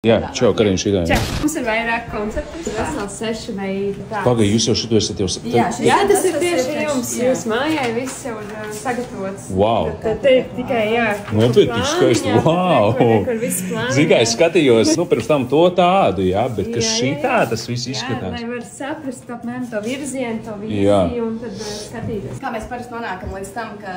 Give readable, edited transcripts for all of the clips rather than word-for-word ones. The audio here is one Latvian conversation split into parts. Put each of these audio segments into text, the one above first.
Jā, čau, Kariņš šitā. Mums ir vairāk konceptus, vesels 6 veidi. Pagaid, jūs jau šito esat jau... Jā, tas ir tieši jums. Jūs mājai viss jau ir sagatavots. Wow. Tad te ir tikai, jā. Nopietni, skaisti. Wow. Kur viss plāni. Zini, kā es skatījos, pirms tam to tādu, jā, bet kas šitā tas viss izskatās. Jā, lai var saprast apmēram to virzienu, to vīziju un tad skatīties. Kā mēs parasti nonākam līdz tam, ka...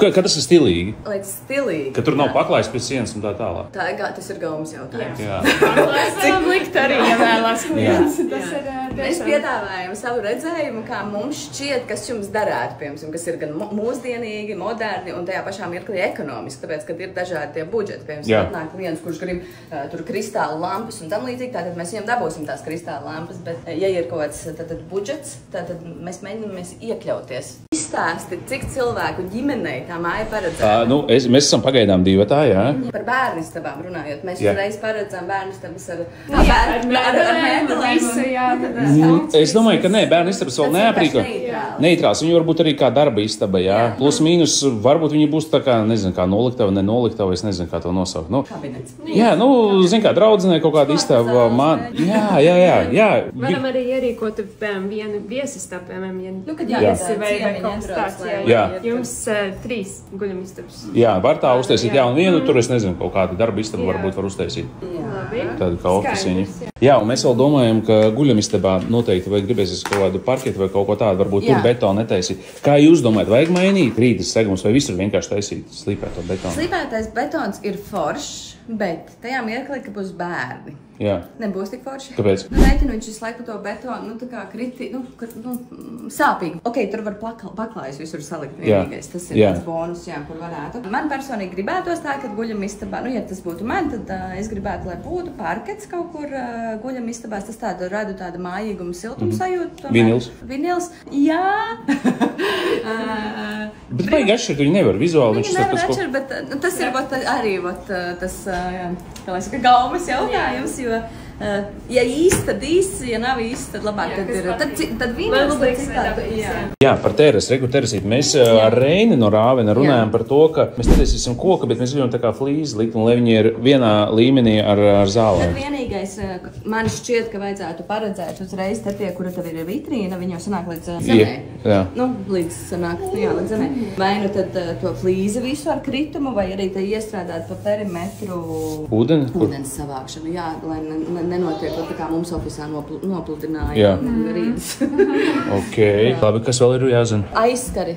Ka tas ir stilīgi. Līdz stilīgi. Ka tur nav paklājs pie sienas un tā tālāk. Tas ir gaumas jautājums. Jā. Cik likt arī, ja vēlās klients. Mēs piedāvājam savu redzējumu, kā mums šķiet, kas jums darētu, piemēram, kas ir gan mūsdienīgi, moderni un tajā pašā mirklī ekonomiski, tāpēc, kad ir dažādi tie budžeti, piemēram, atnāk klients, kurš grib tur kristāla lampas un tam līdzīgi, tātad mēs viņam dabūsim tās kristāla lampas, bet ja ir kaut kāds tātad budžets, tātad mēs mēģinamies iekļauties. Izstāsti, cik cilvēku ģimenei tā māja paredzēta. Mēs esam pagaidām divatā, jā. Par bērnistabām runājot, mēs uzreiz paredzam bērnistabas ar mēbelēm. Es domāju, ka nē, bērnistabas vēl neaprīko. Neitrāls, viņi varbūt arī kā darba istaba, jā. Plus mīnus, varbūt viņi būs tā kā, nezinu, kā noliktava, nenoliktava, es nezinu, kā to nosaukt. Kabinets. Jā, zin kā, draudzenē kaut kāda istaba, man, jā. Varam arī ierīkot, piemēram, vienu viesistabu, piemēram, kad viesi vai kaut kas tāds, jā. Jums 3 guļamistabas. Jā, var tā uztaisīt, jā, un vienu tur, es nezinu, kaut kādu darba istabu varbūt var uztaisīt. Tādu kā oficiņu. Jā, un mēs vēl domājam, ka guļamistabā noteikti vai gribēsies kaut kādu parketu vai kaut ko tādu, varbūt tur betonu netaisīt. Kā jūs domājat, vajag mainīt rītas segums vai visur vienkārši taisīt slīpēto betonu? Slīpētais betons ir foršs, bet tajā mirklī, ka būs bērni. Jā. Nebūs tik forši. Kāpēc? Rēķinu viņš visu laiku to betonu, tā kā sāpīgi. Ok, tur var paklājas visur salikt vienīgais. Tas ir tāds bonus, kur varētu. Man personīgi gribētos tā, kad guļamistabā, ja tas būtu man, tad es gribētu, lai būtu parkets kaut kur guļamistabās. Tas rada tādu mājīgumu siltumu sajūtu. Vinils. Jā. Bet vajag atšķirt, viņi nevar vizuāli. Viņi nevar atšķirt, bet tas ir arī tas, kā lai saka, gaumas jautājums. Ja īsti, tad īsti, ja nav īsti, tad labāk, tad vienīgs citādi. Jā, par terasi, terasīt. Mēs ar Reini no Rāvena runājam par to, ka mēs netaisīsim koku, bet mēs gribam tā kā flīzi likt, un lai viņi ir vienā līmenī ar zālēm. Tad vienīgais, man šķiet, ka vajadzētu paredzēt uzreiz te pie, kura tev ir vitrīna, viņa jau sanāk līdz zemē. Jā. Līdz zemē. Vai nu tad to flīzi visu ar kritumu, vai arī te iestrādāt pa perimetru ūdens savākšanu. Jā, lai nenotiek tā kā mums ofisā nopludināja rītas. Ok. Labi, kas vēl ir jāzina? Aizskari.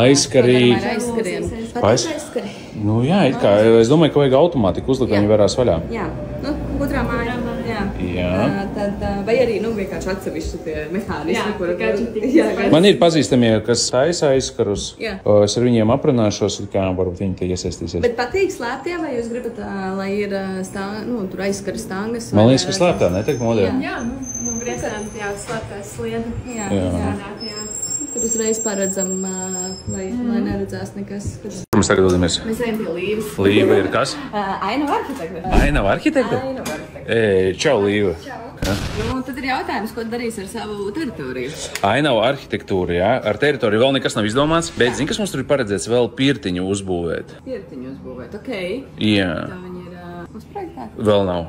Aizskari. Nu jā, it kā, es domāju, ka vajag automātiku uzlikt, viņi varās vaļā. Jā, gudrā mājā. Tad, vai arī, vienkārši atsevišķi tie mehānismi, Man ir pazīstamie, kas taisa aizskarus. Es ar viņiem aprunāšos, kā varbūt viņi te iesaistīsies. Bet patīk slēptie, vai jūs gribat, lai ir tur aizskari stangas? Man liekas, ka slēptā neteikt modē. Jā, briesām, slēptās slieda. Jā. Tur uzreiz paredzam, lai neredzās nekas. Mēs tagad dodamies. Mēs ejam pie Līvas. Līva ir kas? Ainava arhitekta. Ainava arhitekta? Čau, Līva. Tad ir jautājums, ko darīs ar savu teritoriju? Ainava arhitektūra, jā. Ar teritoriju vēl nekas nav izdomāts, bet zini, kas mums tur ir paredzēts vēl pirtiņu uzbūvēt? Pirtiņu uzbūvēt, ok. Jā. Tā viņi ir uzprojektēti? Vēl nav.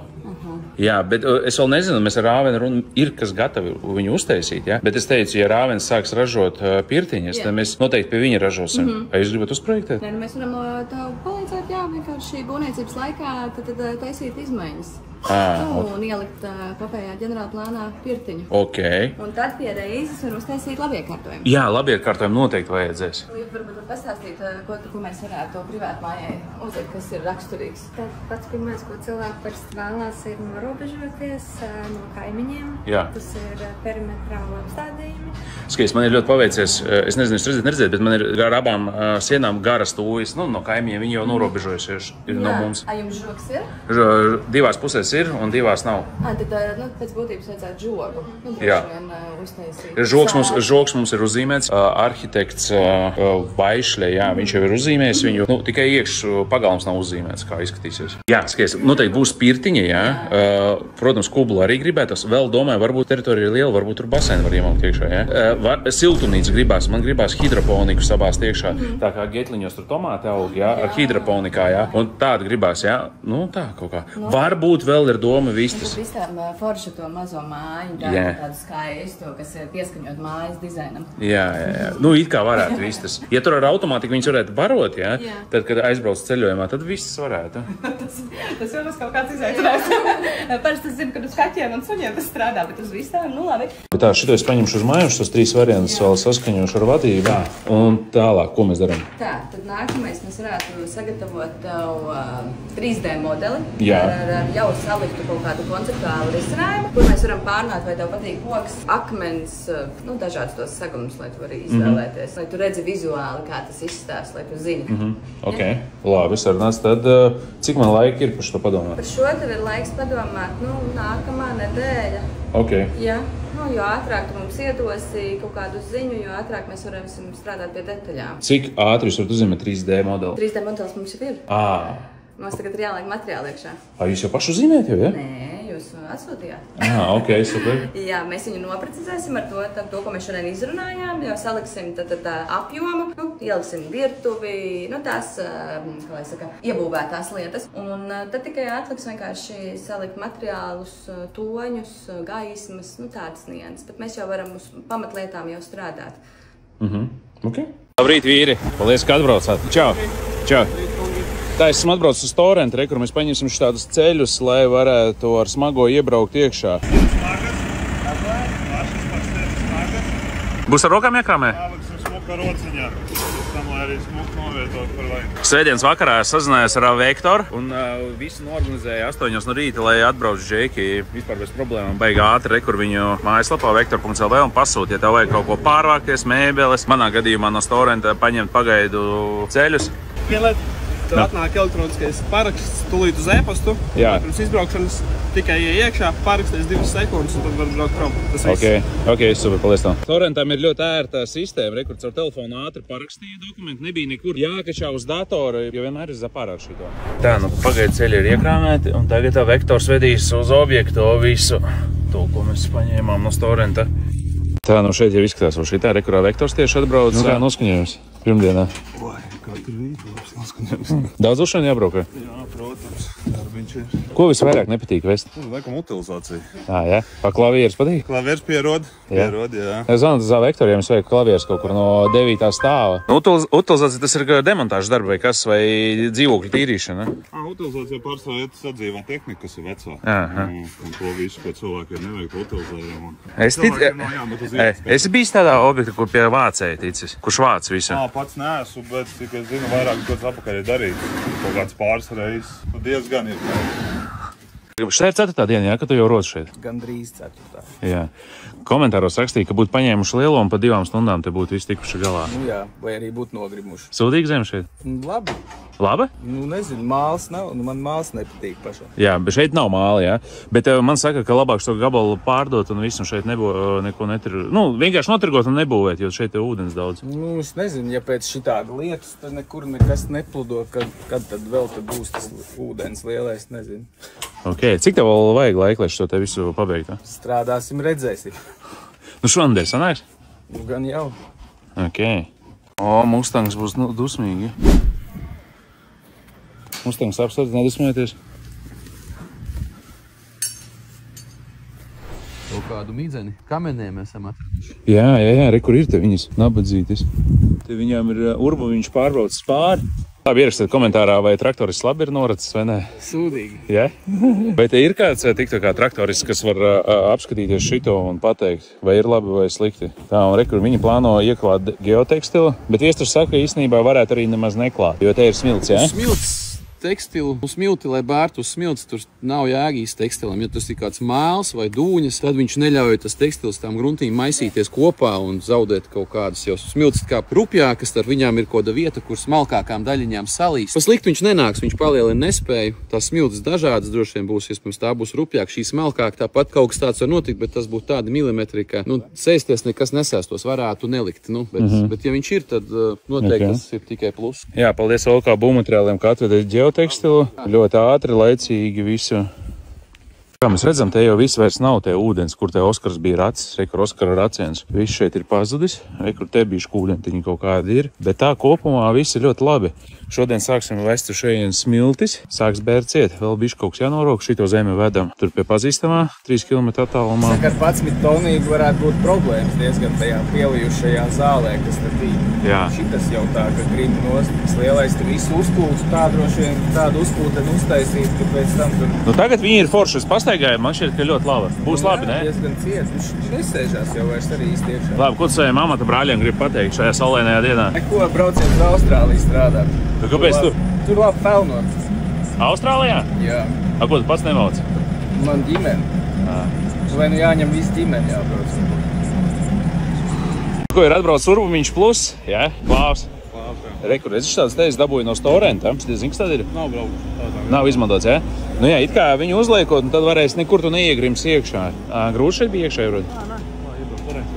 Jā, bet es vēl nezinu, mēs ar Rāvenu runājam, ir kas gatavi viņu uztaisīt, jā? Bet es teicu, ja Rāvens sāks ražot pirtiņas, tad mēs noteikti pie viņa ražosim. Vai jūs gribat uzprojektēt? Nē, mēs varam tev palīdzēt, vienkārši būvniecības laikā tad taisīt izmaiņas. Un ielikt kopējā ģenerāla plānā pirtiņu. Ok. Un tad pie reizes var uztaisīt labiekārtojumu. Jā, labiekārtojumu noteikti vajadzēs. Varbūt pastāstīt, ko mēs varētu privāt mājai uzlikt, kas ir raksturīgs. Tad pats pirmais, ko cilvēki parasti vēlās, ir norobežoties no kaimiņiem. Jā. Tas ir perimetrāli apstādījumi. Skaties, man ir ļoti paveicies, es nezinu, jūs redzēt, bet man ir ar abām sienām garas tūjas, no kaimiņiem, viņi jau norobežojušies no mums. Jums žoks ir? Divās pusēs ir un divās nav. Tad pēc būtības vajadzētu žogu. Jā. Žoks mums ir uzzīmēts. Arhitekts Vaišļa, jā, viņš jau ir uzzīmējis viņu. Tikai iekš pagalms nav uzzīmēts, kā izskatīsies. Jā, skaties, noteikti būs pirtiņa, jā. Protams, kublu arī gribētos. Vēl domāju, varbūt teritorija ir liela, varbūt tur basēni var iemaukt iekšā, jā. Siltumnīca gribās, man gribās hidroponiku sabāzt iekšā. Tā kā Getliņos tur tomāti aug, jā, ar hidroponikā, jā. Un tāda gribās, jā. Tā kaut kā. Varbūt vēl vēl ir doma vistas. Tur visām forša to mazo māju, tādu skaistu, kas ir pieskaņot mājas dizainam. Jā. Nu, it kā varētu vistas. Ja tur ar automātiku viņus varētu barot, jā, tad, kad aizbrauc ceļojumā, tad vistas varētu. Tas jau būs kaut kāds izaicinājums. Parasti es zinu, ka uz kaķiem un suņiem tas strādā, bet uz visām, nu labi. Bet tā, šito es paņemšu uz mājušu, tos 3 variantus vēl saskaņošu ar vadību. Un tālāk, ko mēs darām? Tā, tad nākamais mēs varētu sagatavot 3D modeli ar jau saliktu kaut kādu konceptuālu risinājumu, kur mēs varam pārnāt, vai tev patīk koks, akmens, nu, dažādas tos sagumus, lai tu vari izvēlēties, lai tu redzi vizuāli, kā tas izstāst, lai tu zini. Ok, labi, sarunāts. Tad cik man laika ir par šo padomāt? Par šo tev ir laiks padomāt, nu, nākamā nedēļa. Ok. Jā. Nu, jo ātrāk tu mums iedosi kaut kādu ziņu, jo ātrāk mēs varēsim strādāt pie detaļām. Cik ātri jūs varat uzzīmēt 3D modeli? 3D modelis mums jau ir. Mums tagad ir jāliek materiāli iekšā. Jūs jau pašu zīmējat jau, ja? Nē, jūs atsūtījāt. Ok, super. Jā, mēs viņu noprecizēsim ar to, ko mēs šodien izrunājām, jau saliksim tad apjomu, nu, ieliksim virtuvi, nu, tās, kā lai saka, iebūvētās lietas. Un tad tikai atliks vienkārši salikt materiālus, toņus, gaismas, nu, tādas nianses. Bet mēs jau varam uz pamatlietām jau strādāt. Ok. Labrīt, vīri. Paldies, ka atbraucāt. Čau. Čau. Tā esmu atbraucis uz Torrentu, kur mēs paņemsim šādus ceļus, lai varētu ar smago iebraukt iekšā. Būs ar rokām iekrāmē? Liksim smuka rociņā. Tam, lai arī smuka novietot par laiku. Svētdienas vakarā es sazinājos ar Vektoru un visu norganizēju 8 no rīta, lai atbrauc Džeki vispār bez problēmām. Baigi ātri, kur viņu mājaslapā vektor.lv un pasūt, ja tev vajag kaut ko pārvākties, mēbeles. Manā gadījumā no Torrenta paņemt pagaidu ceļus. Vienliet. Tad atnāk elektroniskais paraksts tūlīt uz e-pastu. Jā. Pirms izbraukšanas tikai iekšā, paraksties 2 sekundes un tad var braukt prom. Tas viss. Ok, super, paldies tev. Torrentam ir ļoti ērta sistēma, kur caur telefonu ātri parakstīja dokumentu. Nebija nekur jākačā uz datora, jo vienmēr ir zapārāk šito. Tā, nu pagaidu ceļi ir iekrāmēti un tagad Vektors vedīs uz objektu visu to, ko mēs paņēmām no Torrenta. Tā, nu šeit jau izskatās, vai šitā rekurā Vektors tieši atbrauc. Nu kā noskaņojums pirmdienā? Katru rītu labs noskaņojums. Daudz uz šodien jābrauka? Jā, protams. Darbiņš ir. Ko visvairāk nepatīk vest? Laikam utilizācija. Jā? Pa klavieres patīk? Klavieres pierod. Pierod, jā. Es zinu, tas Vektoriem es vajag klavieres kaut kur no 9. stāva. Utilizācija tas ir demontāžas darba vai kas, vai dzīvokļu tīrīšana? Utilizācija pārstāv iet sadzīvā tehnika, kas ir vecā. Un to visu, ko cilvēkiem nevajag utilizējam. Es biju tādā objektā, kur pie vācēja ticis, kurš vāc visu. Pats neesmu, bet cik es zinu, vairāk gods apakaļ ir darīt. Kaut kāds pāris reizes. Diezgan ir. Šī ir 4. diena, jā, ka tu jau rodas šeit? Gandrīz 4. Jā. Komentāros rakstīja, ka būtu paņēmuši lielo un pa 2 stundām te būtu visi tikuši galā. Nu jā, vai arī būtu nogrimuši. Sūdīgi zem šeit? Labi. Labi? Nu nezinu, māls nav, man māls nepatīk pašam. Jā, bet šeit nav māli, jā. Bet man saka, ka labāk šo gabalu pārdot un visu šeit neko netirgot. Nu, vienkārši notirgot un nebūvēt, jo šeit ir ūdens daudz. Nu, es nezinu, ja pēc šitāda lietas, tad nekur nekas nepludo, kad tad vēl te būs tas ūdens lielais, nezinu. Ok, cik tev vēl vajag laika, lai šo te visu pabeigtu? Strādāsim, redzēsim. Nu šonadēļ sanāks? Nu gan jau. Ok. Mustangs būs dusmīgi. Mustangs apstāties, nedusmojieties. Kaut kādu midzeni kameniem esam atraduši. Jā, re, kur ir te viņas nabadzītes. Te viņām ir urbuviņš pārbraucis pāri. Labi, ierakstiet komentārā, vai traktoris labi ir noracis vai nē. Sūdīgi. Jā? Vai te ir kāds tikto kā traktoris, kas var apskatīties šito un pateikt, vai ir labi vai slikti? Tā, un re, kur viņi plāno ieklāt geotekstilu, bet viesturs saka, ka īstenībā varētu arī nemaz neklāt, jo te ir smilts, jā? Smilts tekstilu, uz smilti, lai bērtu uz smilts, tur nav jēgīs tekstilam. Ja tas ir kāds mēls vai dūņas, tad viņš neļauj tas tekstils tām gruntīm maisīties kopā un zaudēt kaut kādas, jo smilts kā rupjākas, tad viņām ir kāda vieta, kur smalkākām daļiņām salīst. Pa sliktu viņš nenāks, viņš palielina nespēju. Tās smilts dažādas droši vien būs, iespējams, tā būs rupjāk, šī smalkāk, tāpat kaut kas tāds var notikt, bet tas būtu tādi milimetri, ka, sēsties nekas nesēstos, varētu nelikt, bet ja viņš ir, tad noteikti tas ir tikai plus. Jā, paldies OLK būvmateriāliem, ka atvedēt geotekstilu. Ļoti ātri, laicīgi visu Kā mēs redzam, te jau viss vairs nav tie ūdens, kur te Oskars bija racis, re, kur Oskara raciens. Viss šeit ir pazudis, re, kur te bija škūdentiņi kaut kādi ir, bet tā kopumā viss ir ļoti labi. Šodien sāksim vest uz šeit smiltis, sāks bērt ciet, vēl bišķi kaut kas jānorok, šito zemi vedam. Tur pie pazīstamā, 3 km attālumā. Saka, ar 11 tonību varētu būt problēmas diezgan tajā pielijušajā zālē, kas te bija. Jā. Šitas jau tā, ka grib nost, tas lielais tur visu uzkūtu, tā droši vien tādu uzkūtu uztaisīt, ka pēc tam tur... Nu tagad viņi ir forši, es pastaigāju, man šķiet, ka ļoti labi. Būs labi, ne? Diezgan ciet, viņš nesēžās jau vairs arī īsti iekšā. Labi, ko tu saviem amata brāļiem grib pateikt šajā saulainajā dienā? Neko, brauciet uz Austrāliju strādāt. Tu kāpēc tur? Tur labi pelnot. Austrālijā? Jā. A, ko tu pats nemauc? Man ģimene. Vai nu jāņem visu ģimeni jābrauc? Ko ir atbrauc Urbumiņš plus, jā? Klāvs. Rekur, es šāds te dabūju no Storenta. Zini, kas tad ir? Nav braukuši. Nav izmantots, jā? Nu jā, it kā viņu uzliekot, tad varēs nekur tu neiegrims iekšā. Grūti šeit bija iekšā, Jurod? Nē, iebrauc varēs.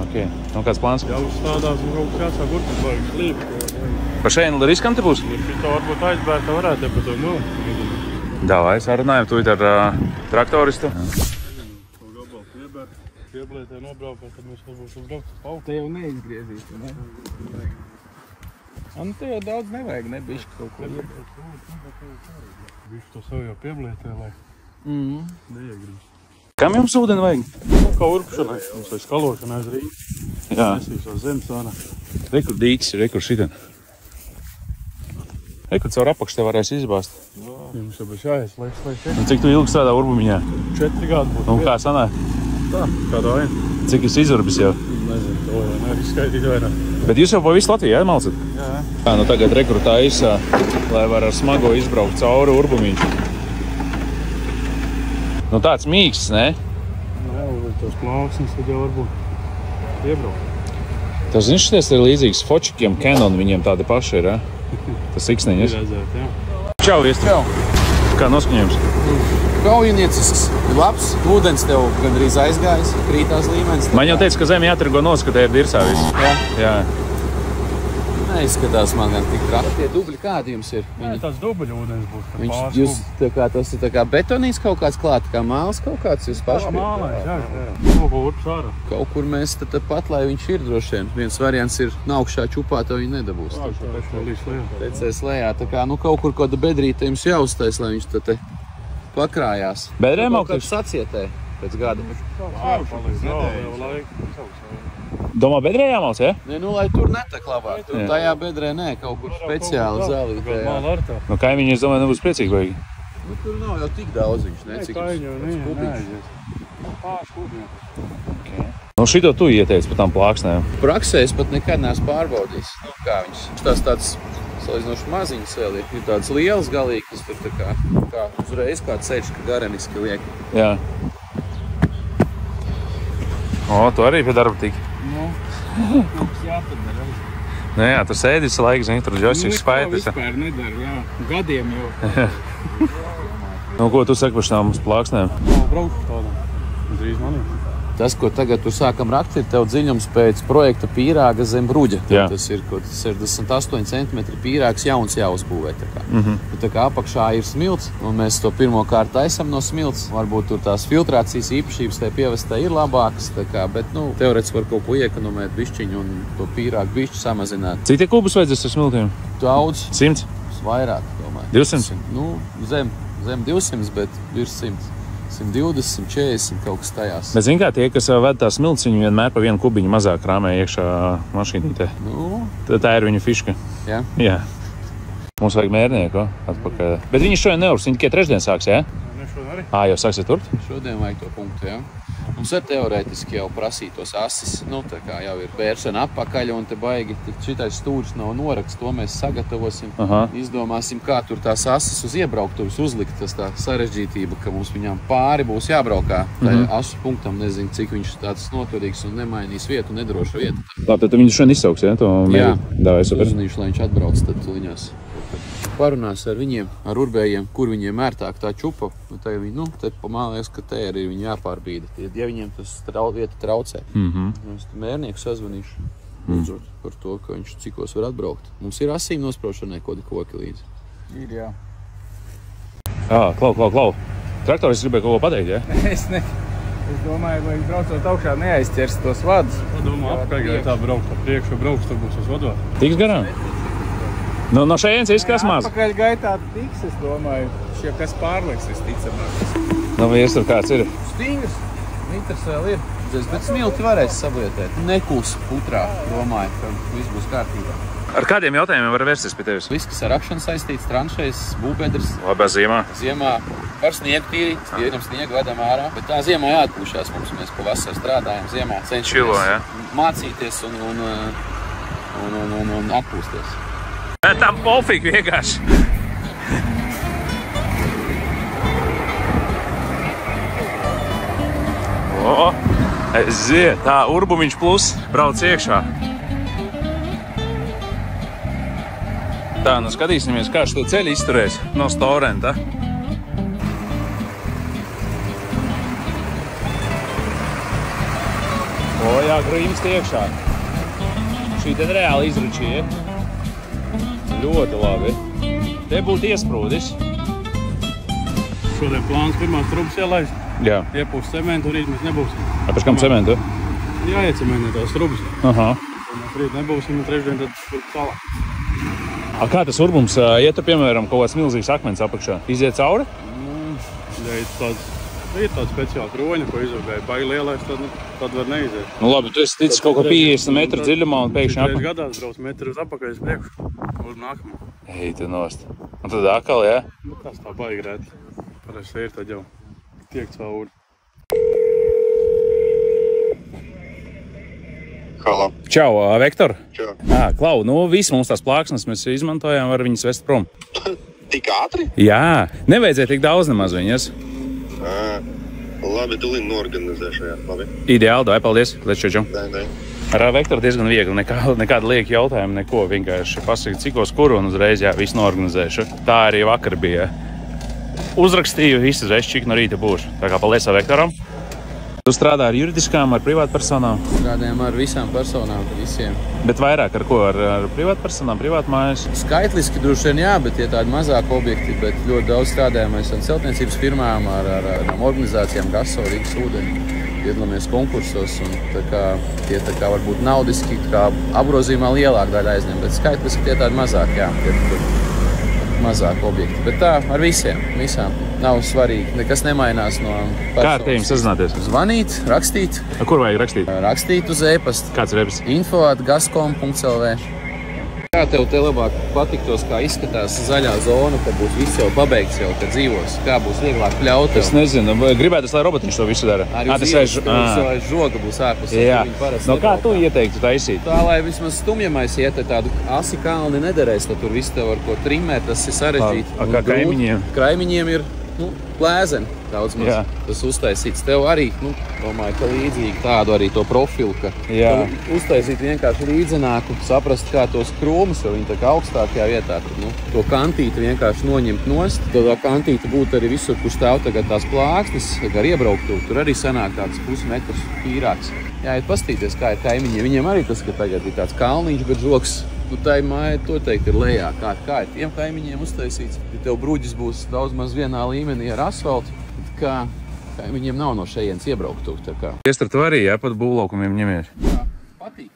Ok. Nu, kāds plāns? Jau uzstādās un kaut kas jāsāk urpus vajag slīp. Pa šeit riskanti būs? Šito varbūt aizbērta varētu, bet to nu. Davai, sarunājam tūjīt ar traktoristu. Pieblietē nobraukāt, tad mēs varbūt uzbraukt uz pauku. Te jau neizgriezīs, ne? Nu, te jau daudz nevajag, ne? Bišķi kaut ko iebraukt. Viņš to sev jau pieblietē, lai neiegrīz. Kam jums ūdeni vajag? Kā urpšanai, mums vai skalošanai aiz Rīgas. Jā. Nesīs uz zemes ārā. Rekur dīks, rekur šitien. Rekur caur apakšu te varēs izbāzt. Jums jau būs jāies, lai šeit. Un cik tu ilgi strādā Urbumiņā? 4 gadi būtu. Un kā sanāk? Tā, kādā vien. Cik jūs izurbis jau? Nezinu, to jau neizskaitīt vairāk. Bet jūs jau pa visu Latviju, jā, malcat? Jā. Jā, nu tagad rekrutā izsā, lai var ar smago izbraukt cauri Urbumiņš. Nu tāds mīksts, ne? Jā, vai tos plauksnes tad jau varbūt iebraukt. Tas, zini, šities ir līdzīgs Fočikiem, Canon, viņiem tādi paši ir, jā? Tas iksneņas. Ir redzēt, jā. Čau, Viestri. Čau. Kā noskaņojums? Kaujiniecisks, labs, ūdens tev gandrīz aizgājis, krītās līmenis. Man jau teica, ka zemi jātirgo noskatē ir dirsā viss. Jā. Jā. Neizskatās man gan tik traki. Tie dubļi kādi jums ir? Jā, tāds dubļu ūdens būs. Viņš, jūs, tā kā, tas ir tā kā betonīts kaut kāds klāt, kā māls kaut kāds jūs paši. Mālais, jā. Kaut ko urpus ārā. Kaut kur mēs tad pat, lai viņš ir droši vien. Viens variants ir naukšā čupā, to viņi nedabūs. Tecēs lejā, tā kā, nu kaut kur kāda bedrīte jums jāuztais, lai viņš te pakrājās. Bedrēm kaut kāds sacietē pēc gada. Domā, bedrē jāmalc, jā? Nē, nu, lai tur netek labāk. Tur tajā bedrē nē, kaut kur speciāli zālītē. Nu, kaimiņi, es domāju, nebūs priecīgi vajag. Nu, tur nav jau tik daudz viņš, ne? Cik Nu, šito tu ieteici par tām plāksnēm. Praksē es pat nekad neesmu pārbaudījis. Nu, kā viņš tāds salīdzinoši maziņas vēl ir. Ir tāds liels galīgi, kas tur tā kā uzreiz kā ceļš, ka gareniski liek. Jā. O, tu arī pie darba tiki. Nu, kas jāpadara. Nu jā, tu sēdi visu laiku, zini, tur džosiks spaitis. Vispār nedara, jā. Gadiem jau. Nu, ko tu saki par šām plāksnēm? Braukšu tādām. Drīz manī. Tas, ko tagad tur sākam rakt, ir tev dziļums pēc projekta pīrāga zem bruģa. Jā. Tas ir kaut 68 cm pīrāgs jauns jāuzbūvē. Tā kā apakšā ir smilts, un mēs to pirmokārt taisam no smilts. Varbūt tur tās filtrācijas īpašības tai pievestē ir labākas, bet, nu, teorētiski var kaut ko iekonomēt bišķiņu un to pīrāgu bišķi samazināt. Cik tie kubus vajadzēs ar smiltīm? Daudz. 100? Vairāk, domāju. 200? Nu, zem 200, bet virs 100. 120, 140, kaut kas tajās. Bet zini kā, tie, kas ved tās smilts, viņi vienmēr pa vienu kubiņu mazāk krāmē iekšā mašīnītē. Nu, Tā ir viņa fiška. jā. Jā. Mums vajag mērnieku atpakaļ. Bet viņi šodien nevar, viņi tikai trešdien sāks, jā? Ne šodien arī. Jau sāksiet tur? Šodien vajag to punktu, jā. Mums ir teorētiski jau prasītos asis, nu, tā kā jau ir bēršana apakaļ un te baigi, šitais stūris nav norakts, to mēs sagatavosim, izdomāsim, kā tur tās asis uz iebrauktuvis uzlikt, tas tā sarežģītība, ka mums viņām pāri būs jābraukā. Tā asu punktam, nezinu, cik viņš tāds noturīgs un nemainīs vietu, nedroša vieta. Labi, tad viņi šodien izsauks, jā? Jā, Davai, super. uzzinīšu, lai viņš atbrauc tad tuliņās. Parunās ar viņiem, ar urbējiem, kur viņiem ērtāk tā čupa. Te pamālies, ka te arī viņi jāpārbīda. Ja viņiem tas vieta traucē. Es mērnieku sazvanīšu, lūdzot par to, ka viņš cikos var atbraukt. Mums ir asīm nospraušanai kodi koki līdzi. Ir, jā. Klau. Traktoris gribēja kaut ko pateikt, ja? Es domāju, lai braucot augšā neaizķers tos vadus. Padomā, apkārt braukt pa priekšu, brauks, tur būs uz vadot. Tiks garām? No šejienes izskatās maz. Atpakaļ gaitā tiks, es domāju. Šie, kas pārliks, es ticamāk. Nu, vīrs tur kāds ir. Stingrs, litrs vēl ir. Bet smilti varēs sablietēt. Nekuls putrā, domāju, ka viss būs kārtībā. Ar kādiem jautājumiem var vērsties pie tevis? Viss, kas ar akšanu saistīts, tranšais, būvbedrs. Labā ziemā. Ziemā par sniegu tīrīt, tīram sniegu vedam ārā. Bet tā ziemā jāatpūšās mums, mēs pavasarī strādājam ziemā. Čilo, ja? Mācīties un atpūsties. Tam pofīgi vienkārši. Zie, tā urbumiņš plus brauc iekšā. Tā, nu skatīsimies, kā šo ceļu izturēs no Storenta. O, jā, grīmst iekšā. Šī tad reāli izručīja. Ļoti labi. Te būtu iesprūdis. Šodien plāns pirmās trubas ielaist. Jā. Iepūst cementu, rīt mēs nebūsim. Pēc kam cementu? Jāiecementē tās trubas. Aha. Rīt nebūsim, un trešdien tad tur tālāk. Kā tas urbums iet, piemēram, kaut kāds milzīgs akmens apakšā? Iziet cauri? Ja ir tāds speciāls roņa, ko izaugai baigi lielais, tad var neiziet. Nu labi, tu esi ticis kaut ko 50 metru dziļumā un pēkšņi apakaļ. Gadās brauc metru uz apakaļ uz priekšu, uz nākamo. Ej, tu nost. Un tad atkal, jā? Nu, tas tā baigi rēt. Parasti ir tad jau tiek cauri. Halo. Čau, Vektor. Čau. Klau, nu visi mums tās plāksnes mēs izmantojām, var viņas vest prom. Tik ātri? Jā, nevajadzēja tik daudz nemaz viņas. Labi, tūlīt norganizēšu, jā, labi. Ideāli, dai, paldies. Lečoču. Dai. Ar Vektoru diezgan viegli, nekāda lieka jautājuma, neko, vienkārši pasaka, cikos kuru un uzreiz, jā, visu norganizēšu. Tā arī vakar bija. Uzrakstīju, visu reiz, cik no rīta būšu. Tā kā paldies Vektoram. Tu strādā ar juridiskām, ar privātpersonām? Strādājam ar visām personām, visiem. Bet vairāk ar ko? Ar privātpersonām, privātmājas? Skaitliski droši vien jā, bet tie tādi mazāki objekti, bet ļoti daudz strādājam ar celtniecības firmām, ar organizācijām, Gaso, Rīgas ūdeņi. Piedalāmies konkursos un tie varbūt naudiski apgrozījumā lielāka daļa aizņem, bet skaitliski tie tādi mazāki, jā. Mazāk objekti, bet tā ar visām nav svarīgi, nekas nemainās no personas. Kā ar tevi sazināties? Zvanīt, rakstīt. Kur vajag rakstīt? Rakstīt uz e-pastu. Kāds ir e-pasts? info@gascom.lv. Kā tev te labāk patiktos, kā izskatās zaļā zona, kad būs viss jau pabeigts, jau kad dzīvos? Kā būs vieglāk pļaut? Es nezinu, gribētu, lai robotiņš to visu dara. Arī uz ielas žoga būs ārpus. Jā. No kā tu ieteiktu taisīt? Tā, lai vismaz stumjamais iet, tādu asi kalni nederēs, tad tur viss tev var ko trimēt, tas ir sarežģīti. Kā kaimiņiem? Kaimiņiem ir plēzeni daudz maz. Jā. Tas uztaisīts. Tev arī, domāju, ka līdzīgi tādu arī to profilu, ka uztaisīt vienkārši līdzenāku, saprast, kā tos krūmus, jo viņi tā kā augstākajā vietā, tad, to kantīti vienkārši noņemt nost. Tad tā kantīti būtu arī visur, kur stāv tagad tās plāksnes, gar iebrauktu, tur arī sanāk tāds pusmetrs tīrāks. Jāiet pastīties, kā ir kaimiņiem. Viņiem arī tas, ka tagad ir tāds kalniņš, bet žoks. Tā māja, to teikt, ir lejā. Kā ir tiem kaimiņiem uztaisīts. Ja tev bruģis būs daudz maz vienā līmenī ar asfaltu, kā kaimiņiem nav no šejienes iebraukt. Iestar tu arī, jā, pat būvlaukumiem ņemies? Jā, patīk.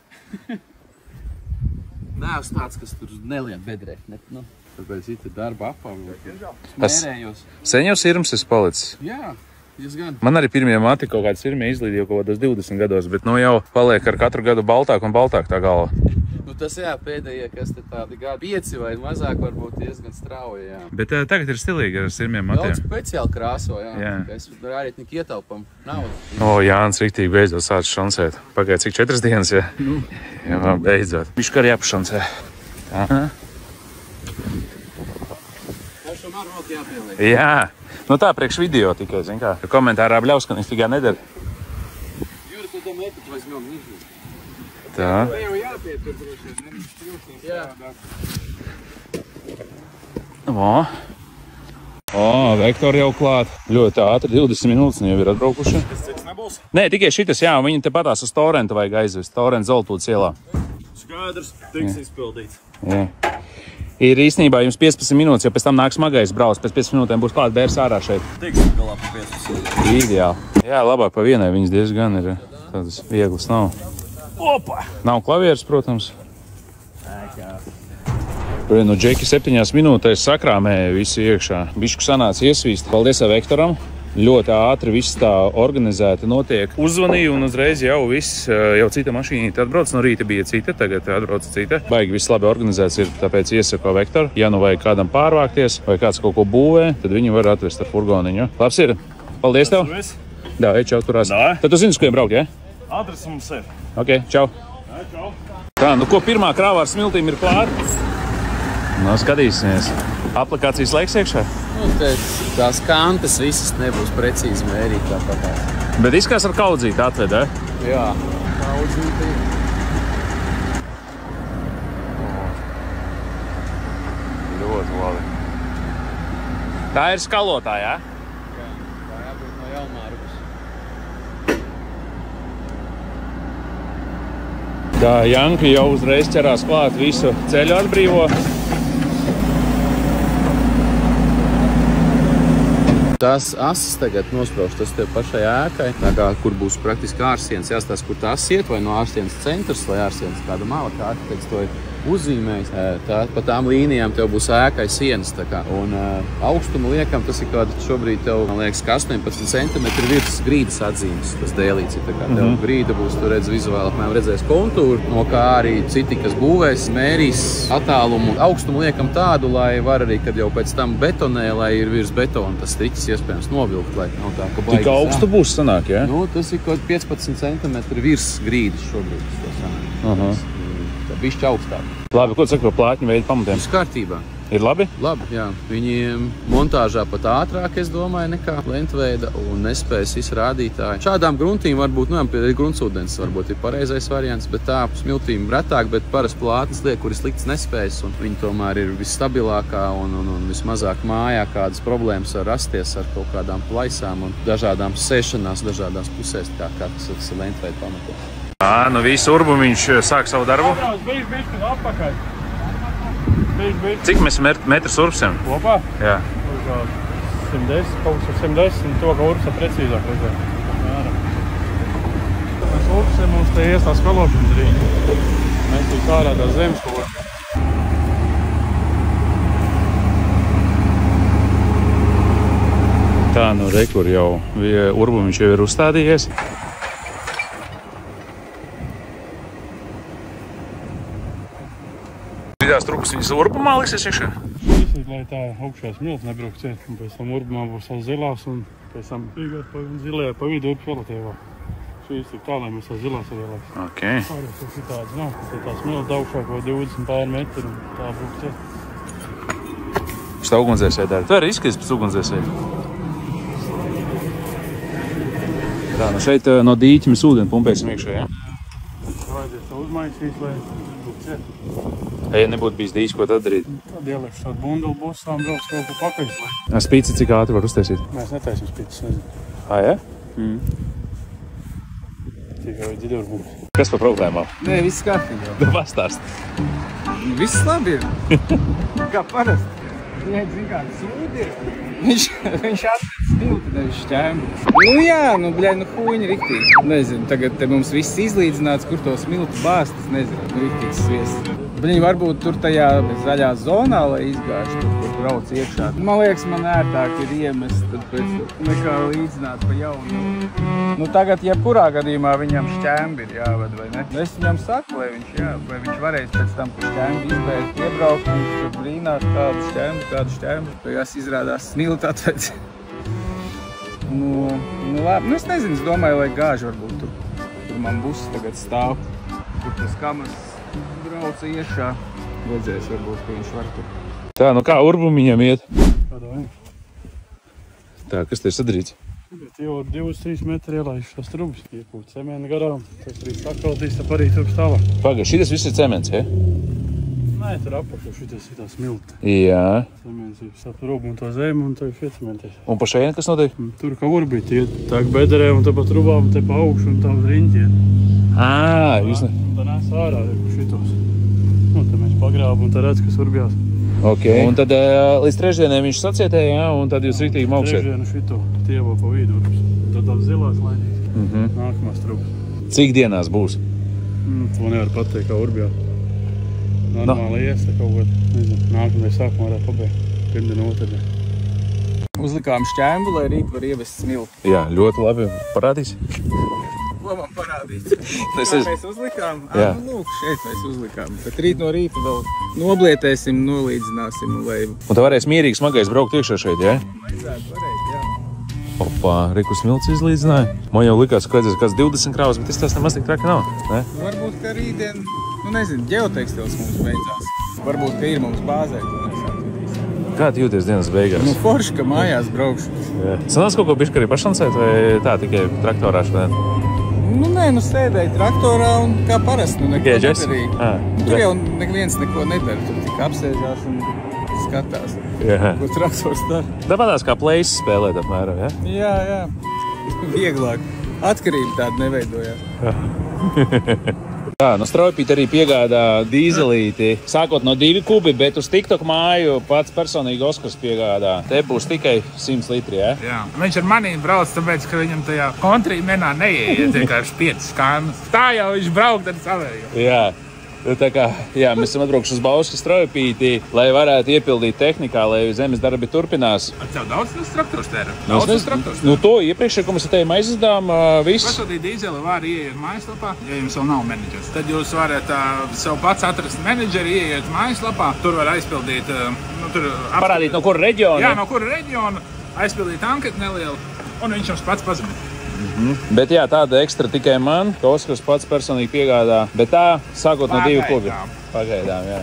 Nēvs tāds, kas tur nelien bedrē. Tāpēc ir darba apavļot. Smērējos. Sen jau sirms esi palicis? Jā. Diezgan. Man arī pirmie mati kaut kāds sirmie izlīdīja kaut kādos 20 gados, bet jau paliek ar katru gadu baltāk un baltāk tā galva. Tas jā, pēdējie, kas te tādi gadi 5 vai mazāk, varbūt diezgan strauji, jā. Bet tagad ir stilīgi ar sirmiem matiem. Daudz speciāli krāso, jā. Es arī tik ietaupam naudu. Jānis riktīgi beidzot sāc šansēt. Pagaid, cik 4 dienas, jā? Jā, beidzot. Viņš kā arī jāpašansē. Šomēr vēl jāpieliek. Jā. Tā priekš video tikai, zin kā. Komentārā bļaus, ka viņš tikai nedara. Jūri, tu tam epit vaizmjom nižu. Tā. Jau jāpietur droši vien, Vektori jau klāt. Ļoti ātri, 20 minūtes jau ir atbraukuši. Tas cits nebūs? Nē, tikai šitas, jā, viņi te patās uz Torenta vajag aizvest. Torenta Zoltūdas ielā. Skaidrs, tiks izpildīts. Jā. Ir īstenībā jums 15 minūtes, jo pēc tam nāk smagais brauc. Pēc 15 minūtēm būs klāt bērs ārā šeit. Tiksim galā pa 15. Ideāli. Jā, labāk pa vienai viņas diezgan ir tādas vieglas nav. Opa! Nav klavieres, protams. Nu, Džeki 7 minūtēs sakrāmēja visu iekšā. Bišku sanāca iesvīst. Paldies Vektoram. Ļoti ātri viss tā organizēti notiek. Uzvanīju un uzreiz jau viss, jau cita mašīnīte atbrauc. No rīta bija cita, tagad atbrauc cita. Baigi viss labi organizēts ir, tāpēc iesako Vektoru. Ja nu vajag kādam pārvākties vai kāds kaut ko būvē, tad viņi var atvest ar furgoniņu. Labs ir. Paldies tev. Jā, čau, turās. Tad tu zini, uz kuriem braukt, ja? Adrese mums ir. Ok, čau. Čau. Tā, nu ko pirmā krāvā ar smiltīm ir klāta? Nu, skatīsimies. Aplikācijas laiks iekšā? Nu, tās kantas visas nebūs precīzi mērīt tāpat. Bet izskās ar kaudzīti atved, Jā, kaudzīti. Ļoti labi. Tā ir skalotāja, Jā, tā jābūt no Jaunmārgas. Tā Janka jau uzreiz ķerās klāt visu ceļu atbrīvo. Tās asis tagad nosprauž, tas tev pašai ēkai, tā kā, kur būs praktiski ārsienas, jāstās, kur tās iet, vai no ārsienas centrs, vai ārsienas kāda mala, kā arhitekts to uzzīmējis. Pa tām līnijām tev būs ēkai sienas, tā kā. Un augstumu liekam, tas ir kāda šobrīd tev, man liekas, 18 centimetri virs grīdas atzīmes, tas dēlīts ir, tā kā tev grīda būs, tu redz vizuāli, apmēram redzēs kontūru, no kā arī citi, kas būvēs, mērīs attālumu. Augstumu liekam tādu, lai var arī, kad jau pēc tam betonē, lai ir virs betona tas tiķis iespējams novilkt, lai nav tā, ka baigi. Tik augstu būs sanāk, ja? Nu, tas ir kaut 15 centimetri virs grīdas šobrīd. Tas sanāk. Tā bišķi augstāk. Labi, ko tu saki par plātņu veidu pamatiem? Viss kārtībā. Ir labi? Labi, jā. Viņi montāžā pat ātrāk, es domāju, nekā lentveida un nespējas izrādītāji. Šādām gruntīm varbūt, nu, pie gruntsūdens varbūt ir pareizais variants, bet tā smiltīm retāk, bet parasti plātnes liek, kur ir slikts nespējas, un viņi tomēr ir visstabilākā un vismazāk mājā kādas problēmas var rasties ar kaut kādām plaisām un dažādām sēšanās, dažādās pusēs, kā tas ir lentveida pamatā. Nu visu urbumiņš sāk savu darbu. Bišķi atpakaļ. Cik mēs metru urpsim? Kopā? Jā. 110, kaut kas 110, to, ka urpsa precīzāk redzēt. Mēs urpsim, mums te ies tā skalošanas rīņa. Mēs tur kārā tā zemes kaut ko. Tā, nu rekur jau urbumiņš jau ir uzstādījies. Vidās trupas viņas urbumā liksies iekšā? Šis ir, lai tā augšā smilts nebrauc ciet, un pēc tam urbumā būs vēl zilās, un pēc tam pīgāt pa zilajā pa vidu urbu relatīvā. Šīs ir tā, lai mēs vēl zilās ielēs. Ok. Pārējais tas ir tāds nav, tas ir tā smilta augšā kaut 20 pār metri, un tā brauc ciet. Šitā ugunsdzēsēja dara. Tu arī izskaties pēc ugunsdzēsēja. Tā, nu šeit no dīķa mēs ūdeni pumpēsim iekšā, ja? Vajadzēs to uzmaisīt, lai brauc ciet. Ja nebūtu bijis dīķis, ko tad darīt? Tad ieliekšu tādu bundulu busām, brauc kaut ko pakaļ. Spīci cik ātri var uztaisīt? Mēs netaisim spīcis, nezinu. Ja? Tikai dzidurbums. Kas par problēmām? Nē, viss kārtībā. Tu pastāst. Viss labi ir. Kā parasti. Viņai zin kā sūdi ir. Viņš atvērt smilti, nevis šķēmu. Nu jā, nu bļaļ, huņi riktīgi. Nezinu, tagad te mums viss izlīdzināts, kur to smilti bāzt, es nezinu, riktīgs sviests. Viņi varbūt tur tajā zaļā zonā, lai izgājuši tur, kur brauc iekšā. Man liekas, man ērtāk ir iemest, tad pēc nekā līdzināt pa jaunu. Nu tagad, jebkurā gadījumā viņam šķēmbi ir jāved, vai ne? Es viņam saku, lai viņš varēs pēc tam, ka šķēmbi izbērt, iebraukt, viņš tur brīnās kādu šķēmbi. Beigās izrādās smilti atved. Nu labi, nu es nezinu, es domāju, lai gāži varbūt tur man bus tagad stāv, kur tas kamas brauca iešā. Redzēs varbūt, ka viņš var tur. Tā, nu kā urbumiņam iet? Kādā vai? Tā, kas te ir sadarīts? Bet jau ar 2-3 metri ielaišu tās trubas, iepūt cementa garām. Tas arī sakautīs, tad arī tur stāvā. Paga, šitas viss ir cements, ja? Nē, tur apakšu šitas ir tā smilta. Jā. Cements ir sap trubu un to zemi un tev fiecementies. Un pa šeit kas notiek? Tur kā urbīti iet, tā kā bederē un te pa trubām, te pa augšu un tā uz riņķi iet. Jūs ne? Un tā nes ārā ir pa šitos. Nu, te mēs pagrābu un tā redz, kas urbjās. Okay. Un tad līdz trešdienai viņš sacietēja, jā, un tad jūs riktīgi mauksiet. Trešdienu šito tievo pa vidu. Tad tāds zilās lainīs. Nākamās trūks. Cik dienās būs? To nevar pateikt, kā urbjā. Normāli iesta kaut ko, nezinu, nākamajā sākumā varētu pabeigt. Pirmdien, otrdien. Uzlikām šķēmbu, lai rīt var ievest smilti. Jā, ļoti labi. Parādīs? Ko man parādīt? Mēs uzlikām? Jā. Lūk, šeit mēs uzlikām. Bet rīt no rīta vēl noblietēsim, nolīdzināsim. Lai... Un tā varēs mierīgi smagais braukt iekšā šeit, jā? Vajadzētu varēt, jā. Opā, Riku smilts izlīdzināja. Man jau likās, ka kāds 20 krāvas, bet tas nemaz tik traki nav, ne? Varbūt, ka rītdien, nezinu, ģeotekstils mums beidzās. Varbūt, ka ir mums bāzē, ko mēs atvedīsim. Kā tu jūties dienas beigās? Forši, ka mājās braukšu. Sanāc kaut ko bišķi arī pašlancēt vai tā tikai traktorā šodien? Nē, sēdēju traktorā un kā parasti, neko nedarīju. Tur jau neviens neko nedara, tur tik apsēžās un skatās, ko traktors dara. Tāpatās kā plējas spēlēt apmēram, ja? Jā. Vieglāk. Atkarība tāda neveidojās. Jā, no Straujpīte arī piegādā dīzelīti, sākot no 2 kubi, bet uz TikTok māju pats personīgi Oskars piegādā. Te būs tikai 100 litri, ja? Jā. Viņš ar manī brauc, tāpēc, ka viņam tajā kontrīmenā neieiet vienkārši 5 kānas. Tā jau viņš braukt ar savēju. Jā. Tā kā, jā, mēs esam atbraukuši uz Bauskas Straujpīti, lai varētu iepildīt tehnikā, lai zemes darbi turpinās. Tev daudz tas traktors tēra? Daudz traktors? Nu, to iepriekšēji, ko mēs ar tevi aizdām, viss. Pasūtīt dīzeli var ieiet mājaslapā, ja jums vēl nav menedžers. Tad jūs varat sev pats atrast menedžeri, ieiet mājaslapā, tur var aizpildīt, parādīt no kura reģiona. Jā, no kura reģiona, aizpildīt anketu nelielu, un viņš jums pats pazemē. Bet jā, tāda ekstra tikai man, ka Oskars pats personīgi piegādā, bet tā sākot no 2 kubi. Pagaidām, jā.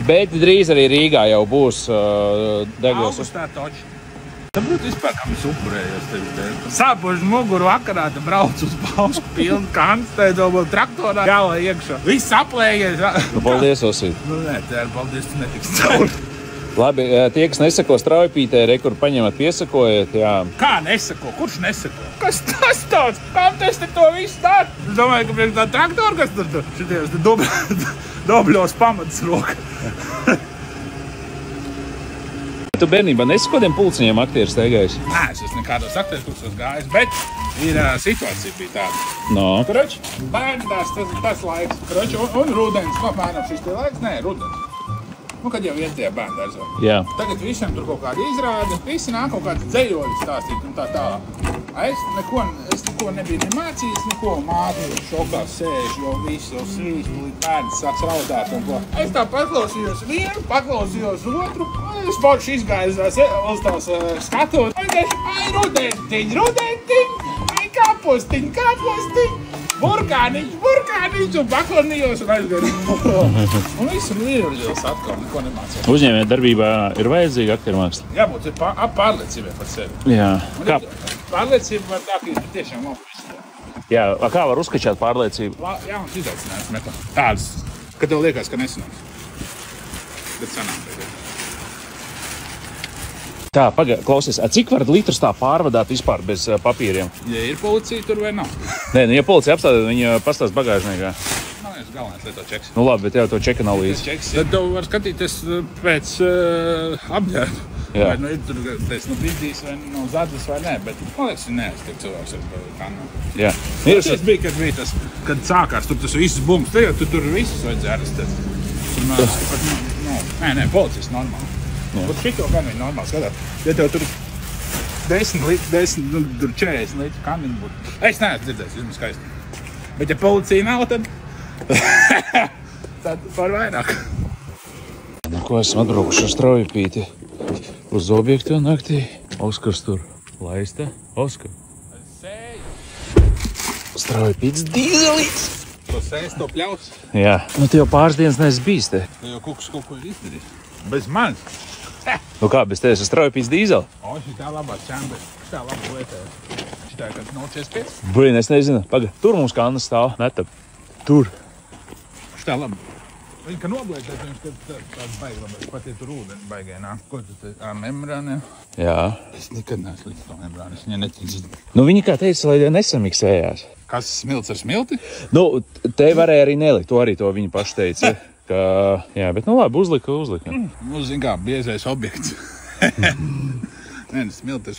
Bet drīz arī Rīgā jau būs degvielas. Augustā toči. Saprot vispār, kā mēs upurējos tevis dēļ. Sāpoši muguru vakarā, te brauc uz Bausku pilnu kants, te vēl traktorā gala iekšā. Viss aplējies. Nu, paldies, Osīt. Nē, tēr, paldies, tu netiks cauri. Labi, tie, kas nesako Straujpītē, kur paņemat, piesakojiet, jā. Kā nesako? Kurš nesako? Kas tas tāds? Kam tas te to visu dara? Es domāju, ka priekš tā traktora, kas tur šities dobļos pamats roka. Tu bērnībā nesako tiem pulciņiem aktieru steigājis? Nē, es esmu nekādos aktieru kursos gājis, bet ir situācija bija tāda. No. Kroč, bērni tas laiks. Kroč, un rudens, apmēram šis tie laiks? Nē, rudens. Nu, kad jau iet tie bērni dārzā. Jā. Tagad visiem tur kaut kādi izrāda, visi nāk kaut kādi dzeļoļi stāstīt un tā tālāk. Es neko nebiju nemācījis, neko māte šokā sēž, jo visi jau svīst, bērns sāks raudāt un ko. Es tā paklausījos vienu, paklausījos otru, un es paši izgāju uz tās skatot. Un es, rudentiņ, kapostiņ. Burkāniņš un baklonījos un aizgāju. Un visu mīruļos atkal, neko nemācījos. Uzņēmē darbībā ir vajadzīga aktieru māksla? Jābūt pārliecībai par sevi. Jā. Kā? Pārliecība var tā, ka ir tiešām nopietni. Jā, kā var uzskačāt pārliecību? Jauns izaicinājums metā. Tādas, ka tev liekas, ka nesanāks. Bet sanāk. Tā, klausies, cik var litrus tā pārvadāt vispār bez papīriem? Ja ir policija tur vai nav? Nē, ja policija apstāda, viņa pastāst bagāžniekā. Man ir galvenais, lai to čeks. Nu labi, bet jau to čeka nav līdzi. Tad tev var skatīties pēc apģērba. Jā. Vai nu ir tur pēc no bizdīs vai no zadas vai nē, bet man liekas, ir neaiztiek cilvēks ar kannu. Jā. Tas bija, kad sākās tur tas viss bums, tagad tu tur visus vajadzēja arestēt. Nē, policijas normāli. Bet šito gan ir normāli skatāt. Ja tev tur 10 litri, nu, tur 40 litri kandiņu būtu. Es neesmu dzirdējis, vismaz skaisti. Bet ja policija nav, tad par vairāk. Nu, ko esam atbraukuši ar Straujpīti uz objektu naktī. Oskars tur laista. Oskar. Straujpīts dīzelīts. To sēs, to pļaus. Jā. Nu, te jau pāris dienas neesi bijis te. Tu jau kaut ko ir izdarījis. Bez manis. Nu kā, bez tevis ar Straujpīts dīzeli? O, šitā labā čamba, šitā labā lietē. Šitā ir kāds 045. Blin, es nezinu. Paga, tur mums kannas stāv. Metab. Tur. Šitā labā. Viņa, ka noblietēt, viņš tāds baigi labāk. Pat ja tur ūdeni baigai nāk. Ko tu te? Membrāni? Jā. Es nekad neesmu līdz to membrāni. Es viņai neticu. Nu, viņi kā teica, lai nesamiksējās. Kas smilts ar smilti? Nu, te varēja arī nelikt. To arī to viņi paši teica. ka, jā, bet nu labi, uzlika. Mums, zin kā, biezais objekts. Nē, smiltis.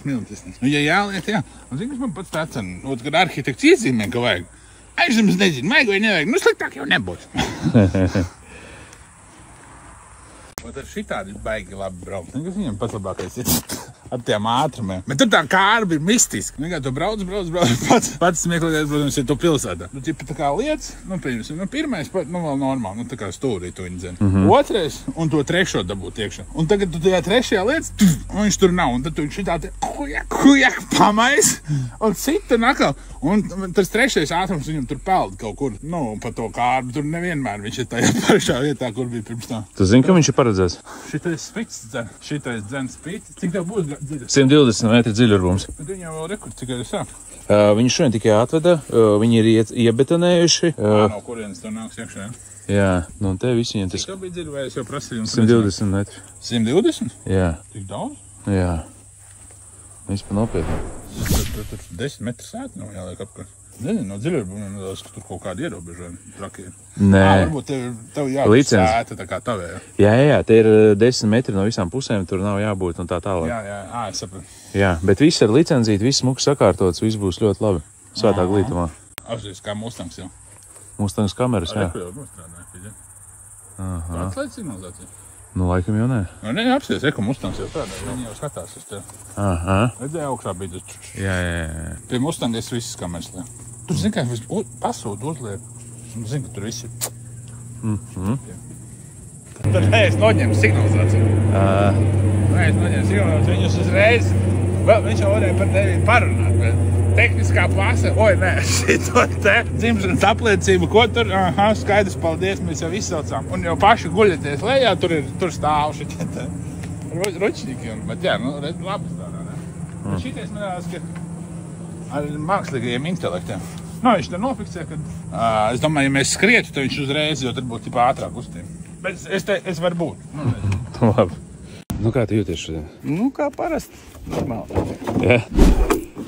Nu, ja jāliet, jā. Un zin, kas man pats tāds, kad arhitekts iezīmē, ka vajag. Aizzemes nezinu, vajag vai nevajag. Nu, sliktāk jau nebūs. Ot ar šitādi baigi labi braukt. Kas viņam pats labākais ir ar tiem ātrumiem. Bet tur tā kārba ir mistiska. Kā tu brauc. Pats smieklīgais, protams, ir tu pilsētā. Nu, tipa tā kā lietas, nu, pieņemsim, nu, pirmais, nu, vēl normāli, nu, tā kā stūrī tu viņi dzen. Otrais, un to trešo dabūt iekšā. Un tagad tu tajā trešajā lietas, un viņš tur nav. Un tad tu šitā te kujak pamais, un cita nakal. Un tas trešais ātrums viņam tur peld kaut kur. Nu, pa to kārbu tur nevienmēr viņš ir tajā pašā vietā, kur bija pirms tā. Tu zini, ka viņš ir paredzēts? Šitais spits dzen. Šitais dzen spits. Cik tev būs dziļi? 120 metri dziļurbums. Bet viņi jau vēl rekord, cik arī sāk. Viņi šodien tikai atveda, viņi ir iebetonējuši. No kurienes tev nāks iekšā, Jā, nu un te visi viņiem tas... Cik tev bija dziļi, vai es jau prasīju? 120 metri. 120? Jā. Tik daudz? Jā. Vispār nopietni. Tur 10 metri sēt nav jāliek apkārt. Nezinu, no dziļurbumiem nedaudz, ka tur kaut kādi ierobežojumi traki ir. Nē. Varbūt tev jābūt sēta tā kā tavējā. Jā, te ir 10 metri no visām pusēm, tur nav jābūt un tā tālāk. Jā, es sapratu. Jā, bet viss ar licencīti, viss smuks sakārtots, viss būs ļoti labi. Svētā glītumā. Apsies, kā Mustangs jau. Mustangs kameras, jā. Ar jau nostrādāja, pīdē. Tu atslēdz signalizāciju? Nu, laikam jau nē. Nu, nē, apsies, Mustangs jau strādāja, viņi jau skatās uz tevi. Redzēja augšā bija tas. Jā. Pie Mustanga es visas kameras liek. Tur, zin kā, pasūdu uzliek. Zin, ka tur viss ir. Tad es noņemu signalizāciju. Viņus uzreiz. Viņš jau varēja par tevi parunāt, bet tehniskā plāse, šito te dzimšanas apliecību, ko tur, skaidrs, paldies, mēs jau izsaucām. Un jau paši guļaties lejā, tur stāv šitie te ručniki. Bet jā, nu, labi strādā, ne? Šities man rādās, ka ar mākslīgajiem intelektiem. Nu, viņš te nofiksē, ka, es domāju, ja mēs skrietu, tad viņš uzreiz, jo tad būtu tipā ātrāk uztīm. Bet es varu būt. Labi. Nu, kā tu jūties šodien? Nu, kā parasti. Normāli. Jā.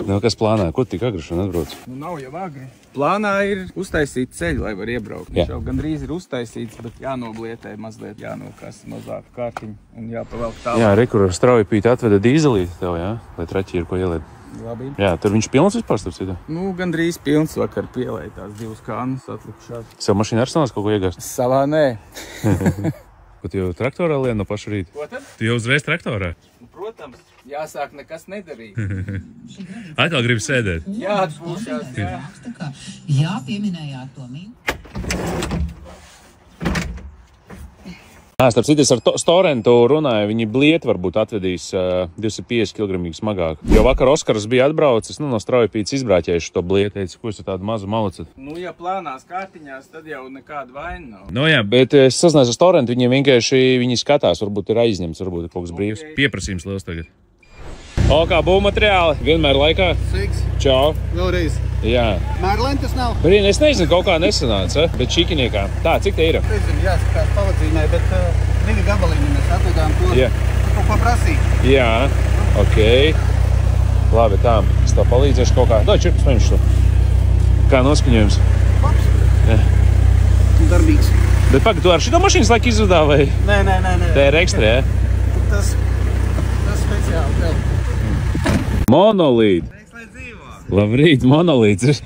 Nu, kas plānā? Ko tik agri šodien atbrauc? Nu, nav jau agri. Plānā ir uztaisīt ceļu, lai var iebraukt. Viņš jau gandrīz ir uztaisīts, bet jānoblietē mazliet, jānokas mazāk kārtiņu un jāpavelk tālāk. Jā, rekur ar straujpīti atveda dīzelīti tev, jā? Lai traķi ir ko ieliet. Labi. Jā, tur viņš pilns vispār starp citu? Nu, gandrīz pilns vakar pielēja tās 2 kānas atlikušās. Savu mašīnu arsenāls kaut ko iegāst? Savā nē. Ko tu jau traktorā lien no paša rīta? Ko tad? Tu jau uzreiz traktorā? Protams, jāsāk nekas nedarīt. Atkal gribi sēdēt? Jā, atpūšās, jā. Jā, pieminējāt to mīnu. Starp citu, es ar Storentu runāju, viņi blieti varbūt atvedīs 250 kg smagāk. Jo vakar Oskars bija atbraucis, no straujpītes izbrāķējuši to blieti. Teica, ko es tādu mazu malucat? Nu, ja plānās kārtiņās, tad jau nekāda vaina nav. Nu jā, bet es sazinājos ar Storentu, viņiem vienkārši viņi skatās, varbūt ir aizņemts, varbūt ir kaut kas brīvs. Pieprasījums liels tagad. O, kā būvmateriāli, vienmēr laikā. Sveiks. Čau. Vēlreiz. Jā. Mārlentas nav? Brīn, es nezinu, kaut kā nesanāca, bet čikiniekā. Tā, cik te ir? Nezinu, jāskatās pavadzīmē, bet 2 gabaliņi mēs atvedām to. Jā. Kaut ko prasīt. Jā, ok. Labi, tā, es tev palīdzēšu kaut kā. Dod čirpus mēņus to. Kā noskaņojums? Labs. Jā. Darbīgs. Bet pagaid, tu ar šito mašīnas laiku izvadā vai? Nē. Tā ir ekstra, jā? Tas speciāli tev. Monolīt. Teiks, lai dzīvo. Labrīt, monolīts.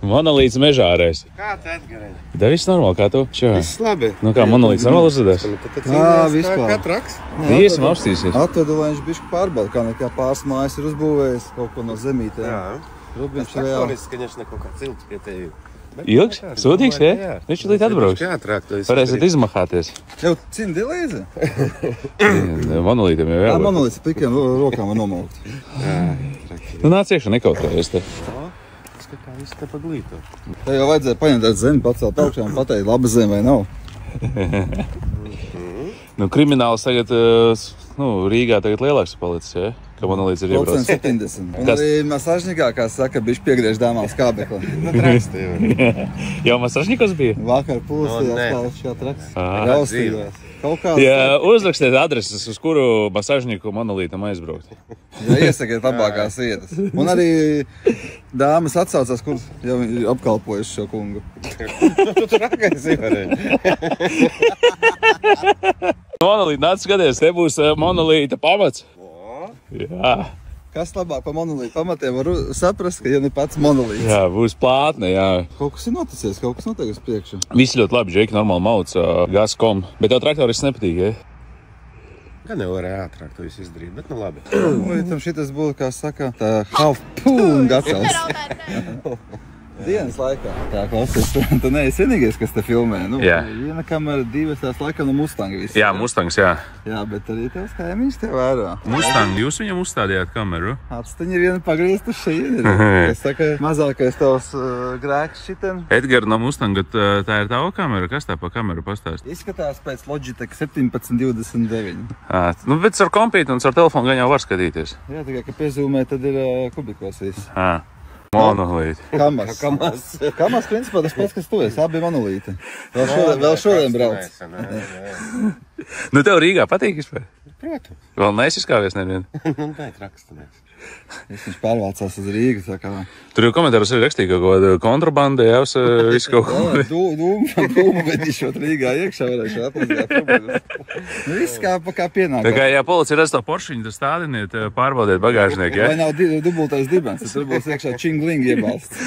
Monolīts mežārēs. Kā tu, Edgarē? Da viss normāli, kā tu? Čau. Viss labi. Nu kā, monolīts normāli uzvedēs? Vispār. Kā traks? Iesim apstīsies. Atvedu, lai viņš bišķi pārbauda, kā nekā pāris mājas ir uzbūvējis kaut ko no zemītēm. Jā. Rubins reāli. Конечно, kaut kā cilts pie tevi. Ilgs? Sodīgs, jā? Viņš līdz atbrauks. Varēsiet izmahāties. Jau cini dilēzi? Monolītam jau vēl. Monolīts plikiem rokām var nomaukt. Nu nāc iekšā nekautrējies te. Es kā visu te paglīto. Te jau vajadzēja paņemt ar zemi, pacelt augšā un pateikt, laba zeme vai nav. Nu, krimināls tagad, Rīgā tagad lielāks palicis, jā? Ka monolīts ir iebraucis. 70. Un arī masažnikā, kā saka, bišķi piegriež dāmām skābekli. Traks tev. Jau masažnikos bija? Vakar pūstījās kā traks. Raustījās. Kaut kāds. Ja uzrakstiet adreses, uz kuru masažnieku monolītam aizbraukt. Ja iesakiet labākās vietas. Un arī dāmas atsaucās, kur jau ir apkalpojuši šo kungu. Tu rakais ivarēji. Monolīti, nāc skaties, te būs monolīta pamats. Jā. Kas labāk pa monolītu pamatiem var saprast, ka ja ne pats monolīts. Jā, būs plātne, jā. Kaut kas ir noticies, kaut kas notiek uz priekšu. Visi ļoti labi, Džeki, normāli mauc, Gascom. Bet tev traktoris nepatīk, ja? Gan jau varēja ātrāk to visu izdarīt, bet nu labi. Vai tam šitas būtu, kā saka, tā half-poon gacels. Dienas laikā. Tā, klausies, tu neesi vienīgais, kas te filmē. Nu, jā. Viena kamera, divas tās laikam no Mustanga visi. Jā, Mustangs, jā. Jā, bet arī tevs kaimiņš tev vērā. Mustang, jūs viņam uzstādījāt kameru? Atstaņi ir viena pagriezt uz šeit. Es saka, mazākais tavs grēks šiten. Edgar, no Mustanga, tā ir tava kamera? Kas tā pa kameru pastāst? Izskatās pēc Logitech 1729. Nu, bet ar kompītu un ar telefonu gan jau var skatīties. Jā, tikai, ka piezūmē, tad ir kubikos viss. Monolīti. Kamas, principā, tas pats, kas tu esi. Abi monolīti. Vēl šodien brauc. Nu, tev Rīgā patīk vispār? Protams. Vēl neizskāvies nevien? Nē, rakstinieks. Viņš pārvācās uz Rīgu, tā kā. Tur jau komentāros arī rakstīja kaut kāda kontrabanda, jā, visu kaut ko. Dūmu vedīšot Rīgā iekšā, varēšu atmazgāt problēmas. Nu, viss kā pienāk. Tā kā, ja policija redz to poršiņu, tad stādiniet, pārbaudiet bagāžnieku, jā? Vai nav dubultais dibens, tad tur būs iekšā čingling iebalsts.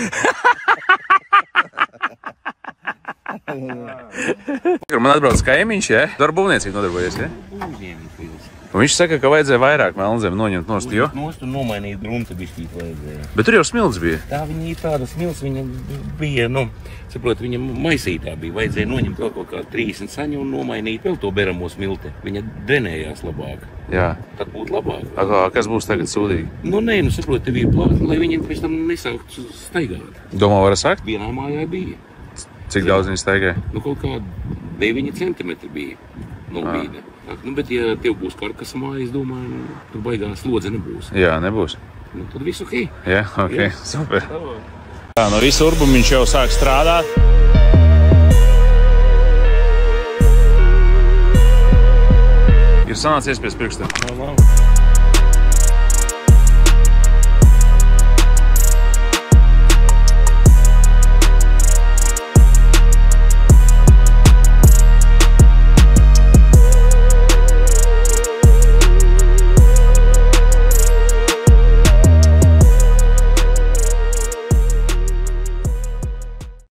Man atbrauc kaimiņš, jā? Tu ar būvniecību nodarbojies, jā? Un viņš saka, ka vajadzēja vairāk melnzemi noņemt nost, jo? Nost un nomainīt grunta bišķīt vajadzēja. Bet tur jau smilts bija. Tā viņa ir tāda smilts, viņa bija, nu, saprot, viņa maisītā bija. Vajadzēja noņemt vēl kaut kā 30 saņu un nomainīt vēl to beramo smilti. Viņa drenējās labāk. Jā. Tad būtu labāk. Kas būs tagad sūdīgi? Nu, nē, nu, saprot, tev ir plāta, lai viņa pēc tam nesauktu staigāt. Domā, var sākt? Vienā mājā bija. Cik daudz viņa staigāja? Nu, kaut kā 9 centimetri bija no bīda. Nu, bet, ja tev būs karkasa māja, es domāju, tur baigās slodze nebūs. Jā, nebūs. Nu, tad viss ok. Jā, ok, jā. Super. Tā, no visu urbumu viņš jau sāk strādāt. Ir sanācies pēc pirkstiem.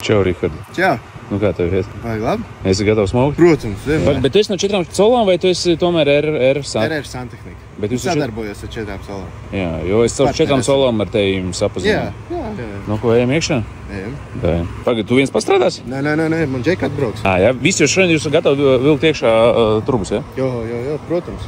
Čau, Rihard. Čau. Nu kā tev iet? Vajag labi? Esi gatavs smaukt? Protams, vienmēr. Bet tu esi no 4 solām vai tu esi tomēr RR Santehnika. Bet jūs sadarbojos ar 4 solām. Jā, jo es caur 4 solām ar tevi sapazinu. Jā. Nu, ko ejam iekšā? Ejam. Pagad, tu viens pastrādās? Nē, man Džeka atbrauks. Jā, visi jau šodien jūs gatavi vilkt iekšā trubus, jā? Jo, protams.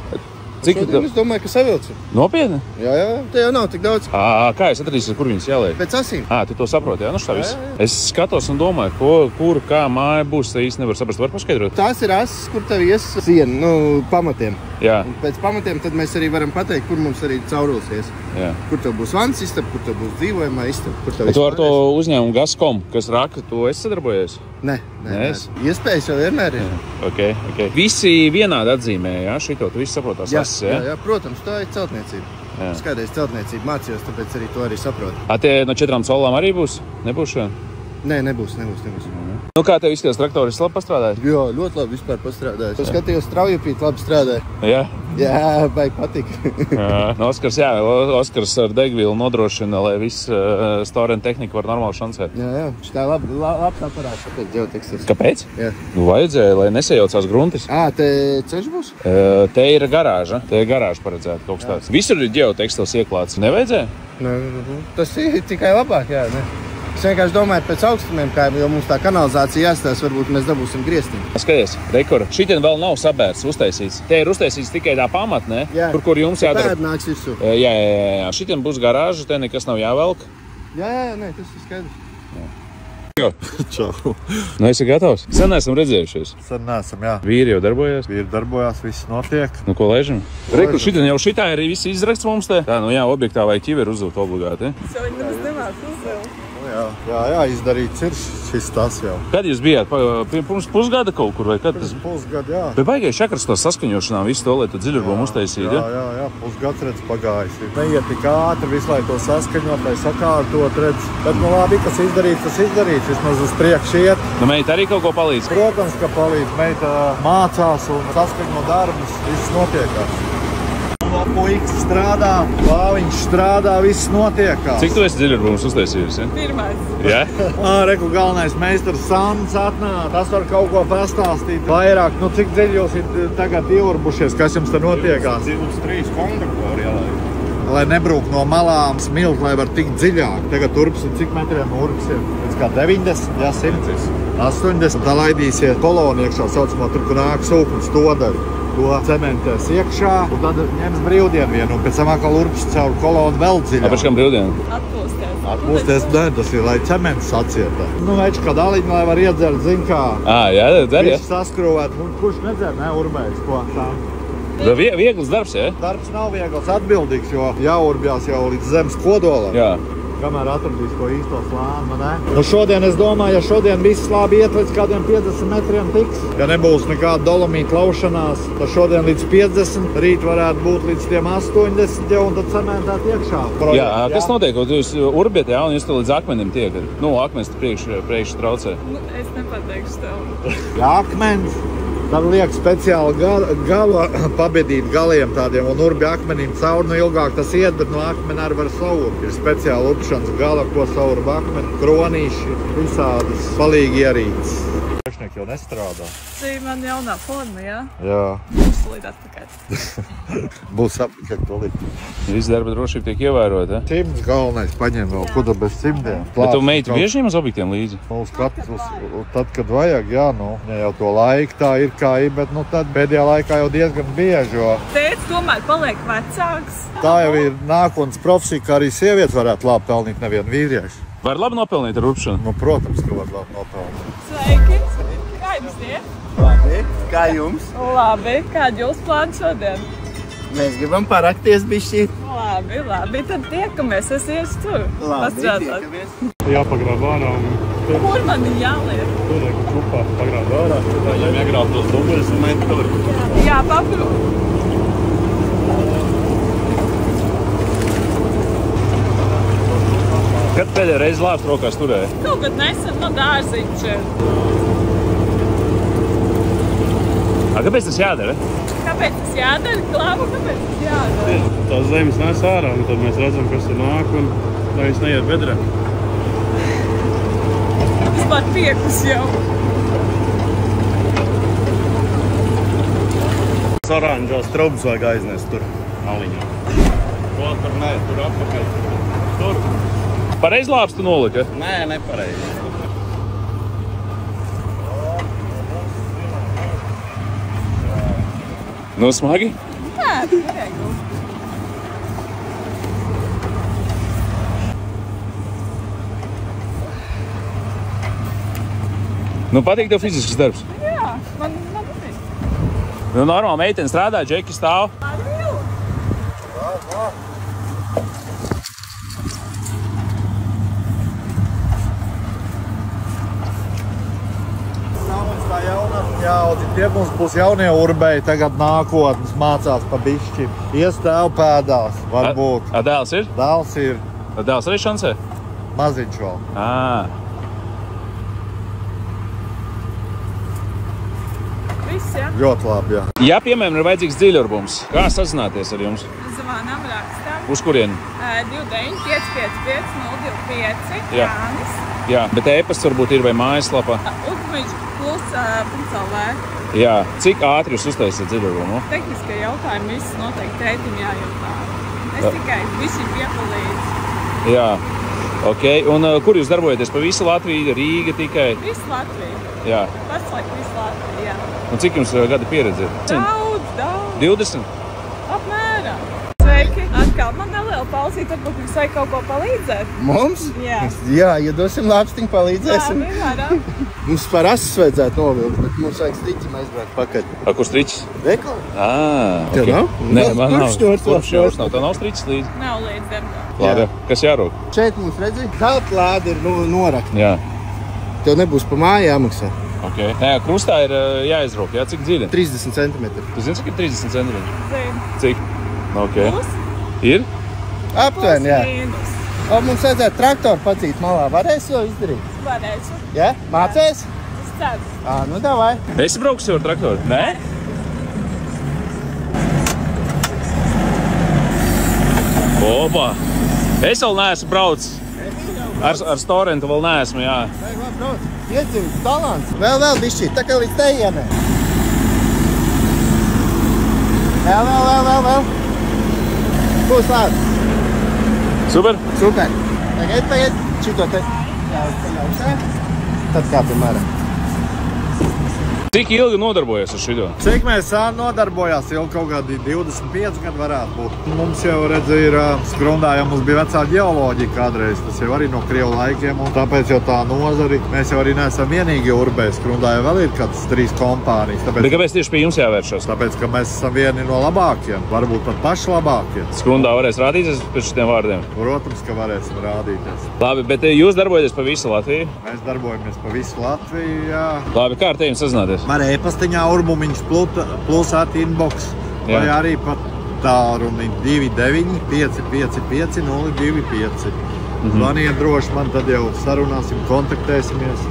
Cik šodien es domāju, ka savilci. Nopietni? Jā, te jau nav tik daudz. Kā es atradīšu, kur viņas jāliek? Pēc asīm. Tu to saproti, jā? Nu šā viss. Es skatos un domāju, kur, kā māja būs, tā īsti nevar saprast. Var paskaidrot? Tās ir asis, kur tev ies siena, pamatiem. Jā. Un pēc pamatiem tad mēs arī varam pateikt, kur mums arī caurulis ies. Jā. Kur tev būs vans istaba, kur tev būs dzīvojamā istaba. Tu ar to uzņēmumu Gascom, kas raka, tu esi sadarbojies? Nē. Iespējas jau vienmēr ir. Ok. Visi vienādi atzīmē, jā? Šito tu visi saprotās asis, jā? Jā, protams, tā ir celtniecība. Skaidrs celtniecību mācījos, tāpēc arī to arī saprotu. Tie no 4 solām arī būs? Nebūs šodien? Nē, nebūs. Nu, kā tev izskatās traktoris labi pastrādājis? Jā, ļoti labi vispār pastrādājis. Es skatījos, straujupīt labi strādāja. Jā? Jā, baigi patīk. Oskars ar degvielu nodrošina, lai viss storena tehnika var normāli šancēt. Jā, šitā labs aparāts, tāpēc ģeotekstils. Kāpēc? Jā. Nu, vajadzēja, lai nesajaucās gruntis. Te ceļš būs? Te ir garāža. Te ir garāža paredzēta kaut kas tāds. Visur ir ģeotekstils ieklāts. Nevajadzēja? Tas ir tikai labāk, jā, ne? Es vienkārši domāju pēc augstumiem, jo mums tā kanalizācija jāstās, varbūt mēs dabūsim griestiņu. Skaties, rekord, šitien vēl nav sabērts, uztaisīts. Te ir uztaisīts tikai tā pamatne, kur jums jādara. Pēd nāks visu. Jā. Šitien būs garāža, te nekas nav jāvelk. Jā, tas ir skaidrs. čau. Čau. Nu, esi gatavs? Sen neesam redzējušies. Sen neesam, jā. Vīri jau darbojās? Vīri darbojās, viss notiek. Nu, ko laižam? Reku, šitā ir viss izraksts mums te. Tā, nu jā, objektā vai ķiveru uzvilkt obligāti. Viņi nemaz nemāk uzvilkt. Jā, izdarīts ir šis tas jau. Kad jūs bijāt? Pirms pusgada kaut kur vai kad tas? Pusgada, jā. Bet baigais šakars to saskaņošanā visu to, lai tu dziļurbumu uztaisītu, ja? Jā, pusgads redz pagājis. Neiet tik ātri, visu lai to saskaņot, lai sakārtot, redz. Bet, nu labi, kas izdarīts, vismaz uz priekšu iet. Nu, meita arī kaut ko palīdz? Protams, ka palīdz. Meita mācās un saskaņo darbus, viss notiekās. Puikas strādā, viņš strādā, viss notiekās. Cik tu esi dziļurbumus uztaisījusi? Ja? Pirmais. Jā? Reku galvenais meistars Sants atnāk, tas var kaut ko pastāstīt vairāk. Nu, cik dziļi jūs ir tagad ieurbušies, kas jums te notiekās? 3 konduktori jālaid. Lai nebrūk no malām smilt, lai var tikt dziļāk. Tagad urps ir cik metriem urps ir? Pēc kā 90, jā, 100, 80. Tā laidīsiet kolonu iekšā, saucamā tur, kur nāk sūkums to daļu. To cementēs iekšā, un tad ņems brīvdienu vienu, un pēc tam atkal urps caur kolonu vēl dziļāk. Pēc kam brīvdienu? Atpūsties, ne, tas ir, lai cements sacieta. Nu, več kā daliņu, lai var iedzert, zin kā. Jā, dzer, jā. Visu saskrūvēt, kurš nedzer, ne, urbējs, ko sām. Viegls darbs, jā? Darbs nav viegls, atbildīgs, jo jāurbjās jau līdz zemes kodolam. Jā. Kamēr atradīs to īsto slānu, ne? Nu šodien, es domāju, ja šodien viss labi iet līdz kādiem 50 metriem tiks, ja nebūs nekāda dolomīta laušanās, tad šodien līdz 50, rīt varētu būt līdz tiem 80 jau, un tad cementēt iekšā. Jā, kas notiek, kad jūs urbiet, jā, un jūs te līdz akmenim tiekat? Nu, akmens priekš traucē. Nu, es nepateikšu tev. Jā, akmens. Tad liek speciāli gala pabedīt galiem tādiem un urbi akmenim caur, nu ilgāk tas iet, bet no akmeni arī var saurbt. Ir speciāli upšanas gala, ko saurb akmeni, kronīši, visādas palīgi ierīces. Priekšnieki jau nestrādā. Šī man jaunā forma, jā? Jā. Būs līdz atpakaļ. Būs atpakaļ to līdz. Viss darba drošība tiek ievērota, ja? Cimds galvenais paņem vēl, kuda bez cimdiem. Bet tu meiti bieži ņem uz objektiem līdzi? Uz katrs, tad, kad vajag, jā, nu, ja jau to laiku tā ir kā ir, bet, nu, tad pēdējā laikā jau diezgan bieži, jo... Tētis tomēr paliek vecāks. Tā jau ir nākotnes profesija, ka arī sievietes varētu labi pelnīt, nevienu vīriešu. Var labi nopelnīt ar urpšanu? Nu, protams, ka var labi nopelnīt. Sveiki! Kā jums iet? Labi, kā jums? Labi, kādi jūs plāni šodien? Mēs gribam parakties bišķi. Labi, tad tiekamies, es iešu tur. Labi, tiekamies. Jāpagrāb ārā un... Kur man ir jāliek? Tur liek čupā, pagrāb ārā, viņam iegrāb tos dubuļus un met tur. Jā, pagrūp. Kad pēdējā reize lāpst rokās turēja? Kaut kad nesen no dārziņa šeit. Kāpēc tas jādara? Kāpēc tas jādara? Klāva, kāpēc tas jādara? Tās zemes nes ārā, un tad mēs redzam, kas tur nāk, un lai viņš neiet bedrē. Vispār piekus jau. Oranžos trubus vajag aiznest tur maliņā. To tur nē, tur atpakaļ. Tur. Pareiz lāpstu nolika? Nē, nepareizi. Nu, smagi? Nē, viegli. Nu, patīk tev fizisks darbs? Jā, man patīk. Nu, normāli meitene strādā, džeki stāv. Jaudzi, tie mums būs jaunie urbēji, tagad nākotnes mācās pa bišķi. Ies tēvu pēdās, varbūt. A dēls ir? Dēls ir. A dēls arī šansē? Maziņš vēl. Viss, jā? Ļoti labi, jā. Ja, piemēram, ir vajadzīgs dziļurbums, kā sazināties ar jums? Zvanām rakstam. Uz kurieni? 29 555 025 Jā. Jānis. Jā, bet e-pasts varbūt ir vai mājaslapa? Ugumiņš+.lv. Jā, cik ātri jūs uztaisat dziļurbumu? Tehniskie jautājumi viss noteikti tētim jājautā. Es tikai visi piepalīdzu. Jā, ok. Un kur jūs darbojaties? Pa visu Latviju, Rīga tikai? Visu Latviju. Jā. Pašlaik visu Latviju, jā. Un cik jums gada pieredze ir? Daudz. 20? Apmēram. Sveiki. Atkal man neliek vēl palasīt, varbūt jums vajag kaut ko palīdzēt. Mums? Jā. Jā, ja dosim lāpstiņu, palīdzēsim. Jā, varam. Mums par asus vajadzētu novilkt, bet mums vajag striķim aizbraukt pakaļ. Kur striķis? Rekla? Tev nav? Nē, man nav. Kurš nav? Tev nav striķis līdzi? Nav līdz darbā. Labi, kas jārūk? Šeit mums redzi, zelta lāde ir norakta. Jā. Tev nebūs pa māju jāmaksā. Ok. Nē, krustā ir jāizrūk, jā? Cik dziļi? 30 centimetri. Tu zini, cik ir 30 centimetri? Zinu. Cik? Ok. Plus? Ir? Aptuveni, jā. Mīnus. O, mums vajadzētu traktoru pacīt malā. Varēsi to izdarīt? Varēšu. Jā? Mācēs? Es ceru. Nu davai. Esi braukusi ar traktoru? Nē? Opa! Es vēl neesmu braucis. Ar Storentu vēl neesmu, jā. Iedzīvs talants. Vēl bišķīt, tā kā līdz tejienē. Vēl. Būs lāds. Super? Super. Tagad šito te jāuzceļ. Tad kā piemēram. Cik ilgi nodarbojies ar šito? Cik mēs nodarbojās, jau kaut kādi 25 gadi varētu būt. Mums jau, redzi, ir Skrundā, jau mums bija vecā ģeoloģija kādreiz, tas jau arī no Krievu laikiem, un tāpēc jau tā nozari, mēs jau arī neesam vienīgi urbē, Skrundā jau vēl ir kādas 3 kompānijas. Bet kāpēc tieši pie jums jāvēršas? Tāpēc, ka mēs esam vieni no labākiem, varbūt pat paši labākie. Skrundā varēs rādīties pēc šitiem vārdiem? Protams, ka varēsim rādīties. Labi, bet jūs darbojaties pa visu Latviju? Mēs darbojamies pa visu Latviju, jā. Labi, kā ar tevi sazināties? Var e-pastiņā urbumiņš plus inbox, vai arī pat tālruni 29 555 025. Zvaniet droši man, tad jau sarunāsim, kontaktēsimies.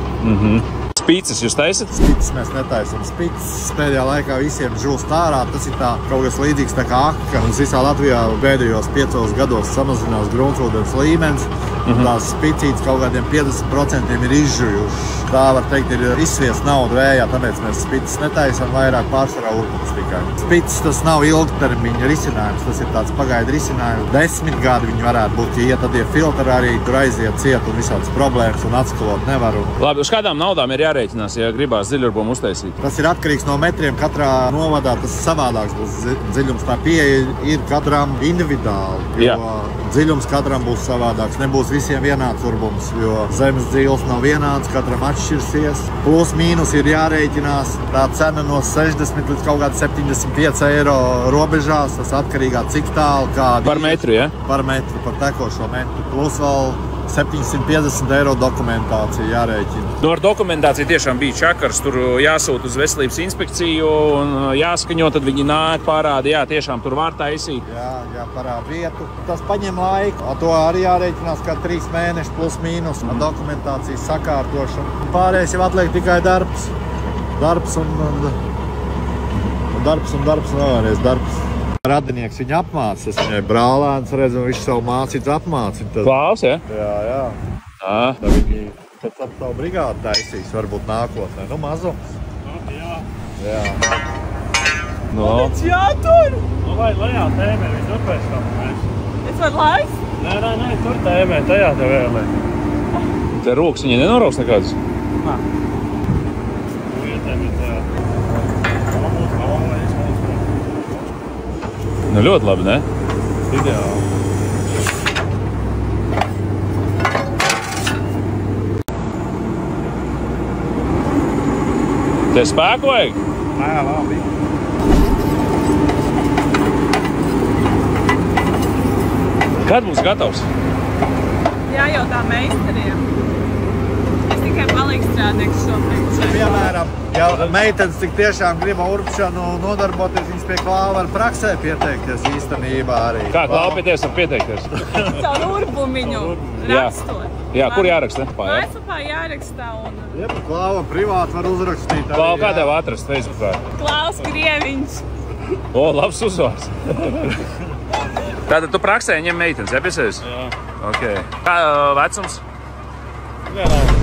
Spīces jūs taisat? Spīces mēs netaisam. Spīces pēdējā laikā visiem žulst ārā. Tas ir tā kaut kas līdzīgs tā kā aka. Mums visā Latvijā pēdējos 5 gados samazinās gruntsūdens līmenis. Tās spīcītes kaut kādiem 50% ir izžujuši. Tā var teikt, ir izsviest naudu vējā, tāpēc mēs spīces netaisam, vairāk pārsvarā urbums tikai. Spīces tas nav ilgtermiņa risinājums, tas ir tāds pagaidu risinājums. 10 gadi viņi varētu būt, ja tad ir filtri arī tur aiziet ciet un visādas problēmas un atskalot nevar. Labi, uz kādām naudām ir jārēķinās, ja gribās dziļurbumu uztaisīt? Tas ir atkarīgs no metriem. Katrā novadā tas savādāks būs dziļums. Tā pieeja ir katram individuāli, jo dziļums katram būs savādāks. Nebūs visiem vienāds urbums, jo zemes dzīves nav vienāds, katram atšķirsies. Plus mīnus ir jārēķinās. Tā cena no 60 līdz kaut kāda 75 eiro robežās. Tas atkarīgā cik tālu kādi. Par metru, ja? Par metru, par tekošo metru. Plus vēl 750 eiro dokumentācija jārēķina. Nu, ar dokumentāciju tiešām bija čakars, tur jāsūt uz veselības inspekciju un jāskaņo, tad viņi nāk, parāda, jā, tiešām tur var taisīt. Jā, parāda vietu. Tas paņem laiku. To arī jārēķinās kā 3 mēneši plus mīnus. Dokumentācijas sakārtošana. Pārējais jau atliek tikai darbs. Darbs un vēlreiz darbs. Radinieks viņu apmāca. Es viņai brālēns redzu, un viņš savu mācītu apmāca. Klaus, ja? Jā. Tad viņi pēc tam savu brigādu taisīs, varbūt nākotnē. Nu, mazums. Jā. Kāpēc jātur? Nu, lai lejā tēmē, viņi tur pēc tam mēs. Es varu laist? Nē, tur tēmē, tajā te vēlē. Te rokas viņa nenorauks nekādas? Nā. Tu ietēmē tajā. Nu, ļoti labi, ne? Ideāli. Te spēku vajag? Nē, labi. Kad būs gatavs? Jājautā meistariem. Es tikai palīgu strādnieks šobrīd. Piemēram, ja meitenes tik tiešām grib urbšanu nodarboties, viņas pie Klāva var praksē pieteikties īstenībā arī. Kā Klāva pie tevis var pieteikties? Caur urbumiņu rakstot. Jā, kur jāraksta? Mājaslapā jārakstā un... Klāva privāti var uzrakstīt. Klāva, kā tev atrast Facebookā? Klaus Grieviņš. O, labs uzvārds. Tātad tu praksē ņem meitenes, ja, pie sevis? Jā. Ok. Kā vecums? Vienalga.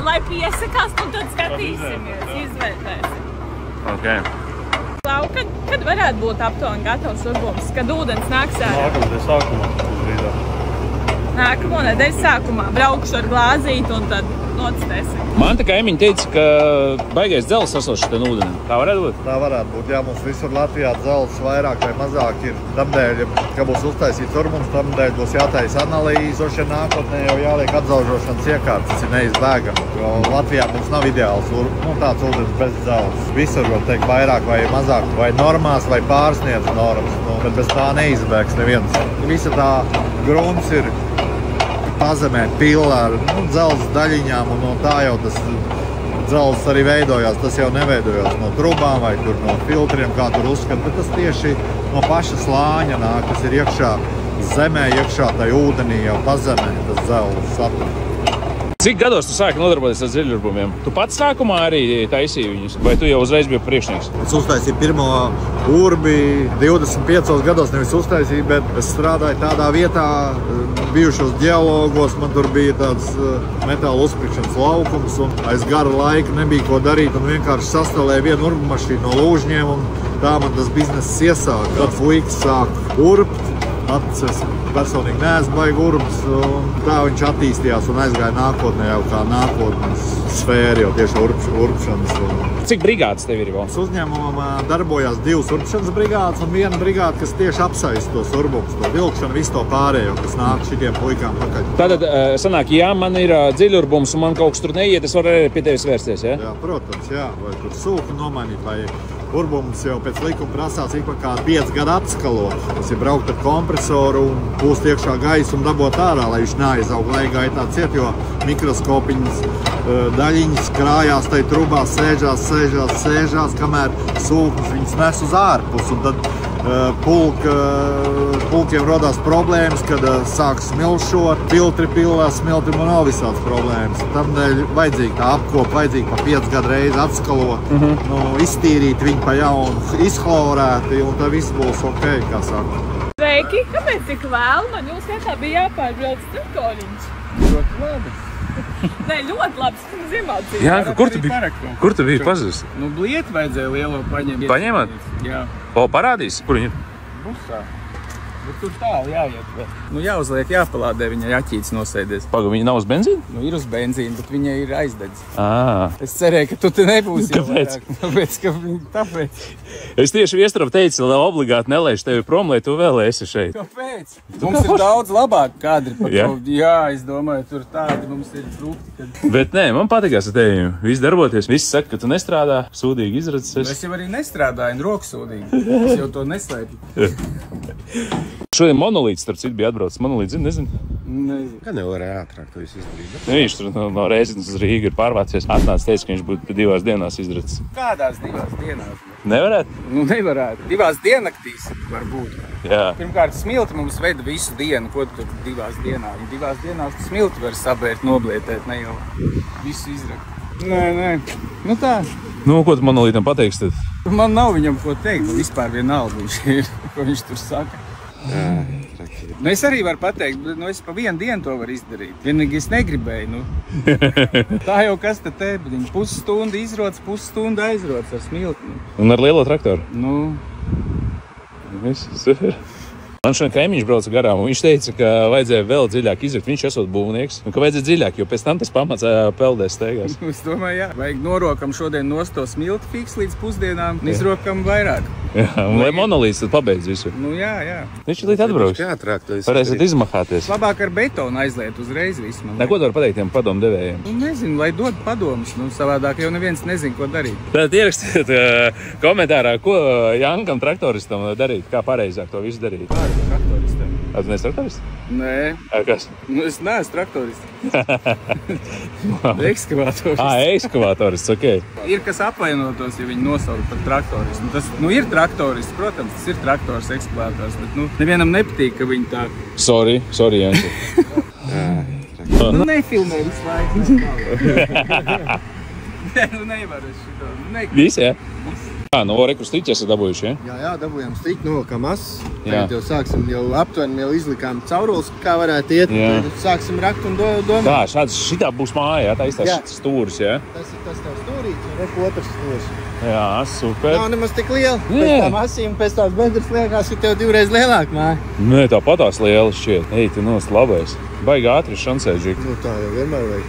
Lai piesakās, un tad skatīsimies, izvērtēsim. Ok. Klau, kad varētu būt aptuveni gatavs urbums? Kad ūdens nāks ārā? Nākamais sākumā, uz rītā. Nākamo nedēļu sākumā braukšu ar glāzīti un tad nocitēsim. Man tā kaimiņi teica, ka baigais dzels sasošs te ūdeni. Tā varētu būt? Tā varētu būt. Jā, mums visur Latvijā dzels vairāk vai mazāk ir. Tamdēļ, ka būs uztaisīts urbums, tamdēļ būs jātaisa analīze, un nākotnē jau jāliek atdzaužošanas iekārtas. Tas ir neizbēgami, jo Latvijā mums nav ideāls tāds ūdens bez dzels. Visur var teikt vairāk vai mazāk, vai normās, vai pārsniedz normas, bet bez tā neizbēgs neviens. Visa tā grunts ir pazemē pila ar dzelzs daļiņām, un no tā jau tas dzelzs arī veidojās. Tas jau neveidojās no trubām vai tur no filtriem, kā tur uzskat, bet tas tieši no paša slāņa nāk, kas ir iekšā zemē, iekšā tai ūdenī jau pazemē tas dzelzs satura. Cik gados tu sāki nodarboties ar dziļurbumiem? Tu pats sākumā arī taisīji viņus, vai tu jau uzreiz biji priekšnieks? Es uztaisīju pirmo urbi 25 gados, nevis uztaisīju, bet es strādāju tādā vietā, bijušos ģeologos, man tur bija tāds metāla uzpirkšanas laukums, un aiz gara laika nebija ko darīt, un vienkārši sastāvēja vienu urbu mašīnu no lūžņiem, un tā man tas bizness iesāk. Tad fuiks sāk urbt, es personīgi neesmu baigi urbs, un tā viņš attīstījās un aizgāja nākotnē jau kā nākotnes sfēra, jau tieši urbšanas. Cik brigādes tev ir vēl? Uzņēmumam darbojās 2 urbšanas brigādes un 1 brigāde, kas tieši apsaist tos urbumus, to vilkšanu, visu to pārējo, kas nāk šitiem puikām pakaļ. Tātad sanāk, ja man ir dziļurbums un man kaut kas tur neiet, es varu arī pie tevis vērsties, ja? Jā, protams, jā. Vai tur sūku nomainīt, vai urbums jau pēc likuma prasās ik pa kādu 5 gadu apskalot. Tas ir braukt ar kompresoru un pūst iekšā gaisu un dabūt ārā, lai viņš neaizaug lejgaitā ciet, jo mikroskopiņas daļiņas krājās tai trubā, sēžās, kamēr sūknis viņas nes uz ārpus. Un tad pulkiem rodās problēmas, kad sāk smilšot, filtri pillās, smiltrim un nav visāds problēmas. Tamdēļ vajadzīgi tā apkopa, vajadzīgi pa 5 gadu reizi apskalot, iztīrīt viņu pa jaunu, izchlorēti, un tad viss būs ok, kā saka. Sveiki! Kāpēc tik vēl? Man jūs vietā bija jāpārbrauc traktoriņš. Ļoti labi. Nē, ļoti labi. Zimācīja. Jā, kur tu biji pazust? Nu, blieti vajadzēja lielo paņemt. Paņemat? Jā. O, parādīs? Kur viņi ir? Busā. Bet tur tālu jāiet. Nu, jāuzliek, jāpalādē, viņai aķīts nosēdies. Paga, viņa nav uz benzīnu? Nu, ir uz benzīnu, bet viņai ir aizdedz. À. Es cerēju, ka tu te nebūsi. Kāpēc? Tāpēc. Es tieši Viestrav teicu, lai obligāti nelaiž tevi prom, lai tu vēl esi šeit. Kāpēc? Mums ir daudz labāk kadri par to. Jā, es domāju, tur tādi mums ir trūkti. Bet nē, man patīkās ar tevi. Viss darboties, viss saka, ka tu nestrādā, sūdīgi izredzes. Es jau arī nestrādāju, roksūdīgi. Es jau to neslēpju. Šodien monolīts, starp citu, bija atbraucis. Monolīts, nezinu? Nezinu. Kā nevarēja ātrāk to visu izdarīt? Viņš tur no Rēzeknes uz Rīgu ir pārvācies. Atnācis, teica, ka viņš būtu 2 dienās izdarīts. Kādās 2 dienās? Nevarētu? Nu, nevarētu. 2 diennaktīs var būt. Jā. Pirmkārt, smilti mums veda visu dienu. Ko tu 2 dienās? 2 dienās smilti var sabērt, noblietēt, ne jau visu izrakt. Nē. Nu tā. Nu, ko tu monolītam pateiksi tad? Man nav viņam ko teikt. Vispār vienalga viņš ir, ko viņš tur saka. Nu, es arī varu pateikt, bet es pa 1 dienu to varu izdarīt. Vienīgi es negribēju. Tā jau kas te pusstundu izrodas, pusstundu aizrodas ar smilti. Un ar lielo traktoru? Nu. Viss, super. Man šodien kaimiņš brauca garām, un viņš teica, ka vajadzēja vēl dziļāk izrakt. Viņš esot būvnieks, un ka vajadzēja dziļāk, jo pēc tam tas pamats peldēs steigās. Es domāju, jā. Vajag norokam šodien nost to smilti fiks līdz pusdienām, un izrokam vairāk. Jā, un lai monolīts tad pabeidz visu. Nu jā. Viņš līdz atbrauks. Varēsiet izmahāties. Labāk ar betonu aizliet uzreiz visu. Ko tu vari pateikt tiem padomu devējiem? Nu, nezinu, lai dod padomus. Nu, savādāk jau neviens nezin, ko darīt. Tad ierakstiet komentārā, ko Jankam traktoristam darīt, kā pareizāk to visu darīt. Traktoristam. Tu neesi traktorists? Nē. Kas? Nu, es neesmu traktorists. Ekskavātorists. Ekskavātorists, ok. Ir kas apvainotos, ja viņi nosaukt par traktoristu. Tas, ir traktorists, protams, tas ir traktors, ekskavātors, bet, nevienam nepatīk, ka viņi tā... Sorry, Jansi. Nefilmē visu laiku. Nevaru es šito. Viss, jā? No reku stiķi esat dabūjuši, ja? Jā, dabūjām stiķi, novilkam asas. Tagad jau sāksim, jau aptuveni jau izlikām caurules, kā varētu iet. Sāksim rakt un domāt. Tā, šitā būs māja, jā? Tā iztās stūris, jā? Tas ir tas tev stūrīts un reku otrs stūris. Jā, super. Nav nemaz tik liela. Pēc tām asīm, pēc tās bedres liekas, ka tev 2 reizes lielāk māja. Nē, tā patās liela šķiet. Ej, tu nost labais. baigi ātri šansēģīgi. Nu, tā jau vienmēr vajag.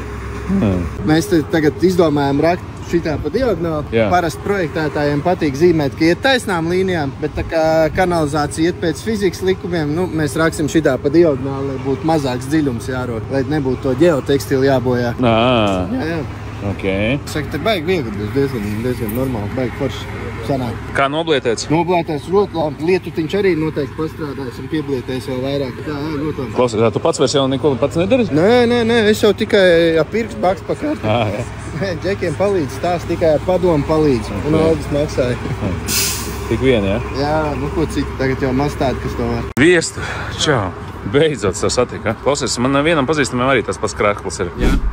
Mēs tagad izdomājam rakt šitā pa diagonāli. Parasti projektētājiem patīk zīmēt, ka iet taisnām līnijām, bet tā kā kanalizācija iet pēc fizikas likumiem, nu, mēs raksim šitā pa diagonāli, lai būtu mazāks dziļums jārod, lai nebūtu to ģeotekstilu jābojā. Jā. Okay. Saka, te baigi viegli, diezgan normāli, baigi forši sanāk. Kā noblietēts? Noblietēts ļoti labi. Lietutiņš arī noteikti pastrādājis un pieblietējis vēl vairāk. Jā, ļoti labi. Klausies, tu pats vairs jau neko pats nedari? Nē, es jau tikai pirkstu baks pa kārtu. Džekiem palīdz, tās tikai ar padomu palīdz. Un algas maksāja. Tik vien, jā? Jā, nu ko citu, tagad jau maz tādi, kas to var. Viestu, čau. Beidzot satika. Klausies, man vienam pazīstamiem arī tas pats krāklis ir.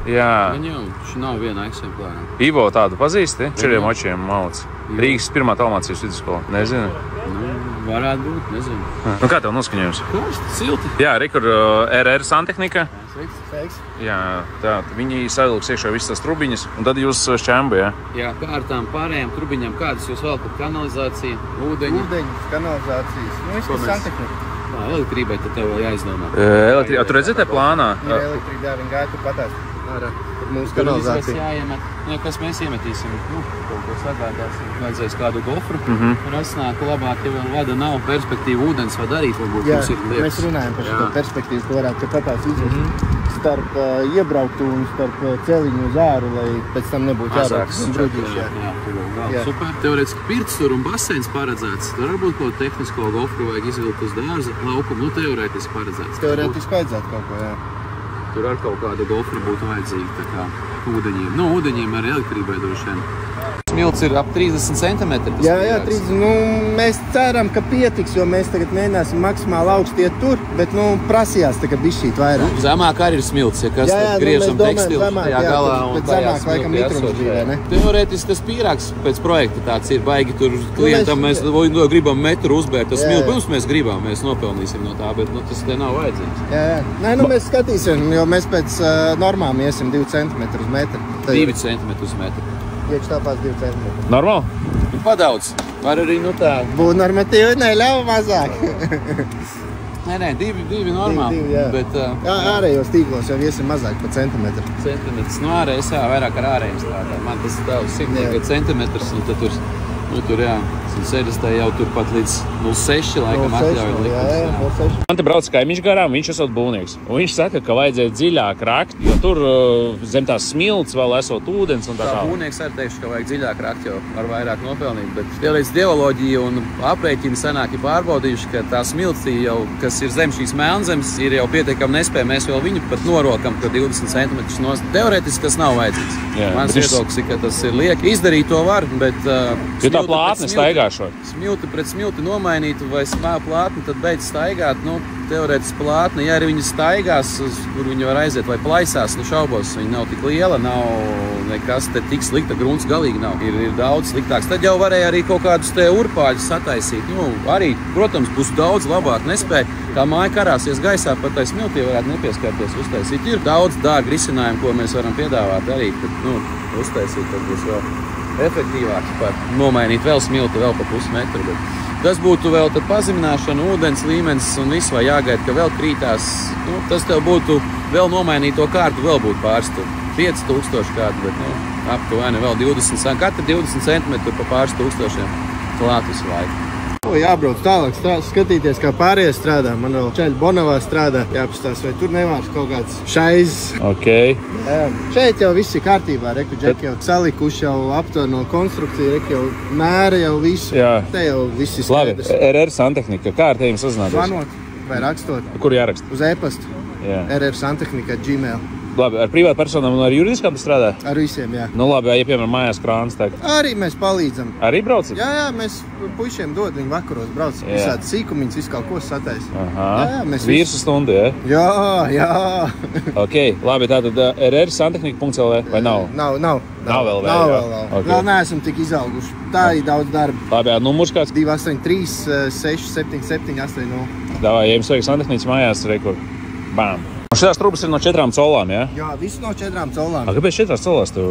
Jā. Man jau viņš nav viena eksemplāra. Ivo tādu pazīsti? Čiriem očiem malc. Rīgas pirmā Talmācijas vidusskola. Nezinu? Nu, varētu būt, nezinu. Nu, kā tev noskaņojums? Karsti, silti. Jā, Rikur RR Santehnika. Sveiks. Jā, tā, viņi sadalīgs iekšā visas tās trubiņas, un tad jūs šķēmbu, jā? Jā, kā ar tām pārējām trubiņām, kādas jūs velkat? Kanalizācija, ūdeņi? Ūdeņi, kanalizācijas. Nu, viss Santehnika. Elektrībai tad tev vēl jāizdomā. Tu redzi te plānā? Ir elektrība, jā, viņi gāja tu patās. Ārā, par mūsu kanalizāciju. Jāiemet. Nu, kas mēs iemetīsim? Nu, kaut ko sagādāsim. Vajadzēs kādu gofru. Un asnāk labāk, ja vēl vada nav perspektīva ūdens var darīt, varbūt jā, mums ir liekas. Mēs runājam par šo perspektīvu, ko varētu patās izvest starp iebrauktu un starp celiņu uz āru, lai pēc tam nebūtu jārauks un bruģīši. Jā, super. Teorētiski pirts tur un baseins paredzēts. Tur varbūt kaut tehnisko gofru vajag izvilkt uz dārza laukumu. Nu, teorētiski paredzēts. Teorētiski vajadzētu kaut ko, jā. Tur ar kaut kāda gofra būtu vajadzīga, tā kā ūdeņiem. Nu, ūdeņiem arī elektrībai droši vien. Smilts ir ap 30 cm. Jā, 30. Nu, mēs ceram, ka pietiks, jo mēs tagad mēģināsim maksimāli augstu iet tur, bet, nu, prasījās tagad bišķīt vairāk. Nu, zemāk arī ir smilts, ja kas tad griežam tekstilu tajā galā un tajā smilti esot. Teorētiski tas pīrāks pēc projekta tāds ir baigi tur klientam, mēs gribam metru uzbērt. Tas smilti, pirms mēs gribam, mēs nopelnīsim no tā, bet, nu, tas te nav vajadzīgs. Jā. Nē, nu, mēs skatīsim, jo mēs pēc normām iesim 2 cm uz metru. 2 cm uz metru. Iekš tāpās 2 cm. Normāli? Nu, padaudz. Var arī, nu tā. Būt normatīvi, neļauj mazāk. Nē, divi normāli. Bet, ārējos tīklos jau iesim mazāk pa centimetru. Centimetrs. Nu, ārējais, jā, vairāk ar ārējiem strādā. Man tas tā uz 100 centimetrs, un tad tur, jā, 160 jau turpat līdz 0,6 laikam atļauj likums. Man te brauc kaimiņš garām, viņš esot būvnieks. Un viņš saka, ka vajadzēja dziļāk rakt, jo tur zem tās smilts vēl esot ūdens un tā tā. Būvnieks arī teikšu, ka vajag dziļāk rakt, jo var vairāk nopelnīt. Bet pielīdz geoloģija un aprēķini sanāk ir pārbaudījuši, ka tā smiltī jau, kas ir zem šīs melnzemes, ir jau pietiekami nespēja. Mēs vēl viņu pat norokam, ka 20 cm nost. Teorētiski tas nav vajadzīgs. Mans viedoklis ir, ka tas ir lieki. Izdarīt to var, bet tā plātne staigā šo. Smilti pret smilti nomainītu vai plātni, tad beidz staigāt. Nu, teorētiski plātne, ja arī viņi staigās, kur viņi var aiziet vai plaisās, nu šaubos, viņi nav tik liela, nav nekas te tik slikta, grunts galīgi nav. Ir daudz sliktāks. Tad jau varēja arī kaut kādus te urpāļus sataisīt. Nu, arī, protams, būs daudz labāk nespēja. Kā māja karāsies gaisā, pat tai smiltī varētu nepieskārties uztaisīt. Ir daudz dārgi risinājumu, ko mēs varam piedāvāt arī, kad, nu, uztaisīt, tad būs vēl efektīvāks par nomainīt vēl smilti vēl pa pusmetru. Bet tas būtu vēl tad pazemināšana, ūdens līmenis un viss vai jāgaida, ka vēl krītās. Nu, tas tev būtu vēl nomainīt to kārtu, vēl būtu pāris 5000 kādu, bet nu, aptuveni vēl 20, katra 20 cm pa pāris tūkstošiem klāt visu laiku. Jābrauc tālāk, skatīties, kā pārējie strādā. Man vēl čaļi Bonavā strādā. Jāpastās, vai tur nevārs kaut kāds šaizes. Okay. Šeit jau viss ir kārtībā. Reku džeki jau salikuši, jau aptver no konstrukcija, reku jau mēra jau visu. Jā. Te jau viss ir skaidrs. Labi, RR Santehnika. Kā ar tevim sazināties? Zvanot vai rakstot. Kur jāraksta? Uz e-pastu. RR Santehnika @gmail. Labi, ar privātu personām un ar juridiskām tu strādā? Ar visiem, jā. Nu labi, ja piemēram mājās krāns tagad. Arī mēs palīdzam. Arī braucam? Jā, mēs puišiem dod, viņi vakaros brauc. Visādi sīkumiņas, visu kaut ko sataisa. Jā, vīrsu stundu, ja? Jā. Ok, labi, tātad rrsantehnika.lv vai nav? Nav vēl. Okay. Vēl neesam tik izauguši. Tā ir daudz darba. Labi, numurs kāds? 283 677 80. Davai, ja jums vajag santehniķis mājās, rekur. Bām. Šitās trūpas ir no 4 colām, jā? Jā, viss no 4 colām. Kāpēc 4 colās tu?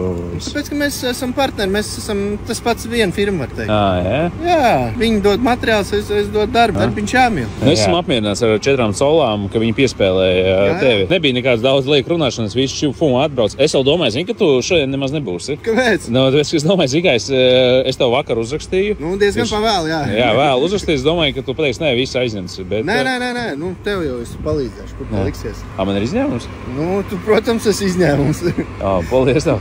Tāpēc, ka mēs esam partneri, mēs esam tas pats viena firma, var teikt. Jā? Jā, viņi dod materiāls, es dodu darbu, darbiņš jāmīl. Es esmu apmierināts ar 4 colām, ka viņi piespēlēja tevi. Nebija nekāds daudz lieku runāšanas, visu šiu fumu atbrauc. Es vēl domāju, zini, ka tu šodien nemaz nebūsi. Kāpēc? No, es domāju, zini, es tev vakar uzrakstīju. Nu, diezgan pavēl, jā. Jā, vēl uzrakstīju, es domāju, ka tu pateiksi, nē, viss aizņemts. Bet... Nē, nu, tev jau es palīdzēšu, kur tu liksies. Man ir izņēmums? Nu, tu, protams, esi izņēmums. Paldies tev.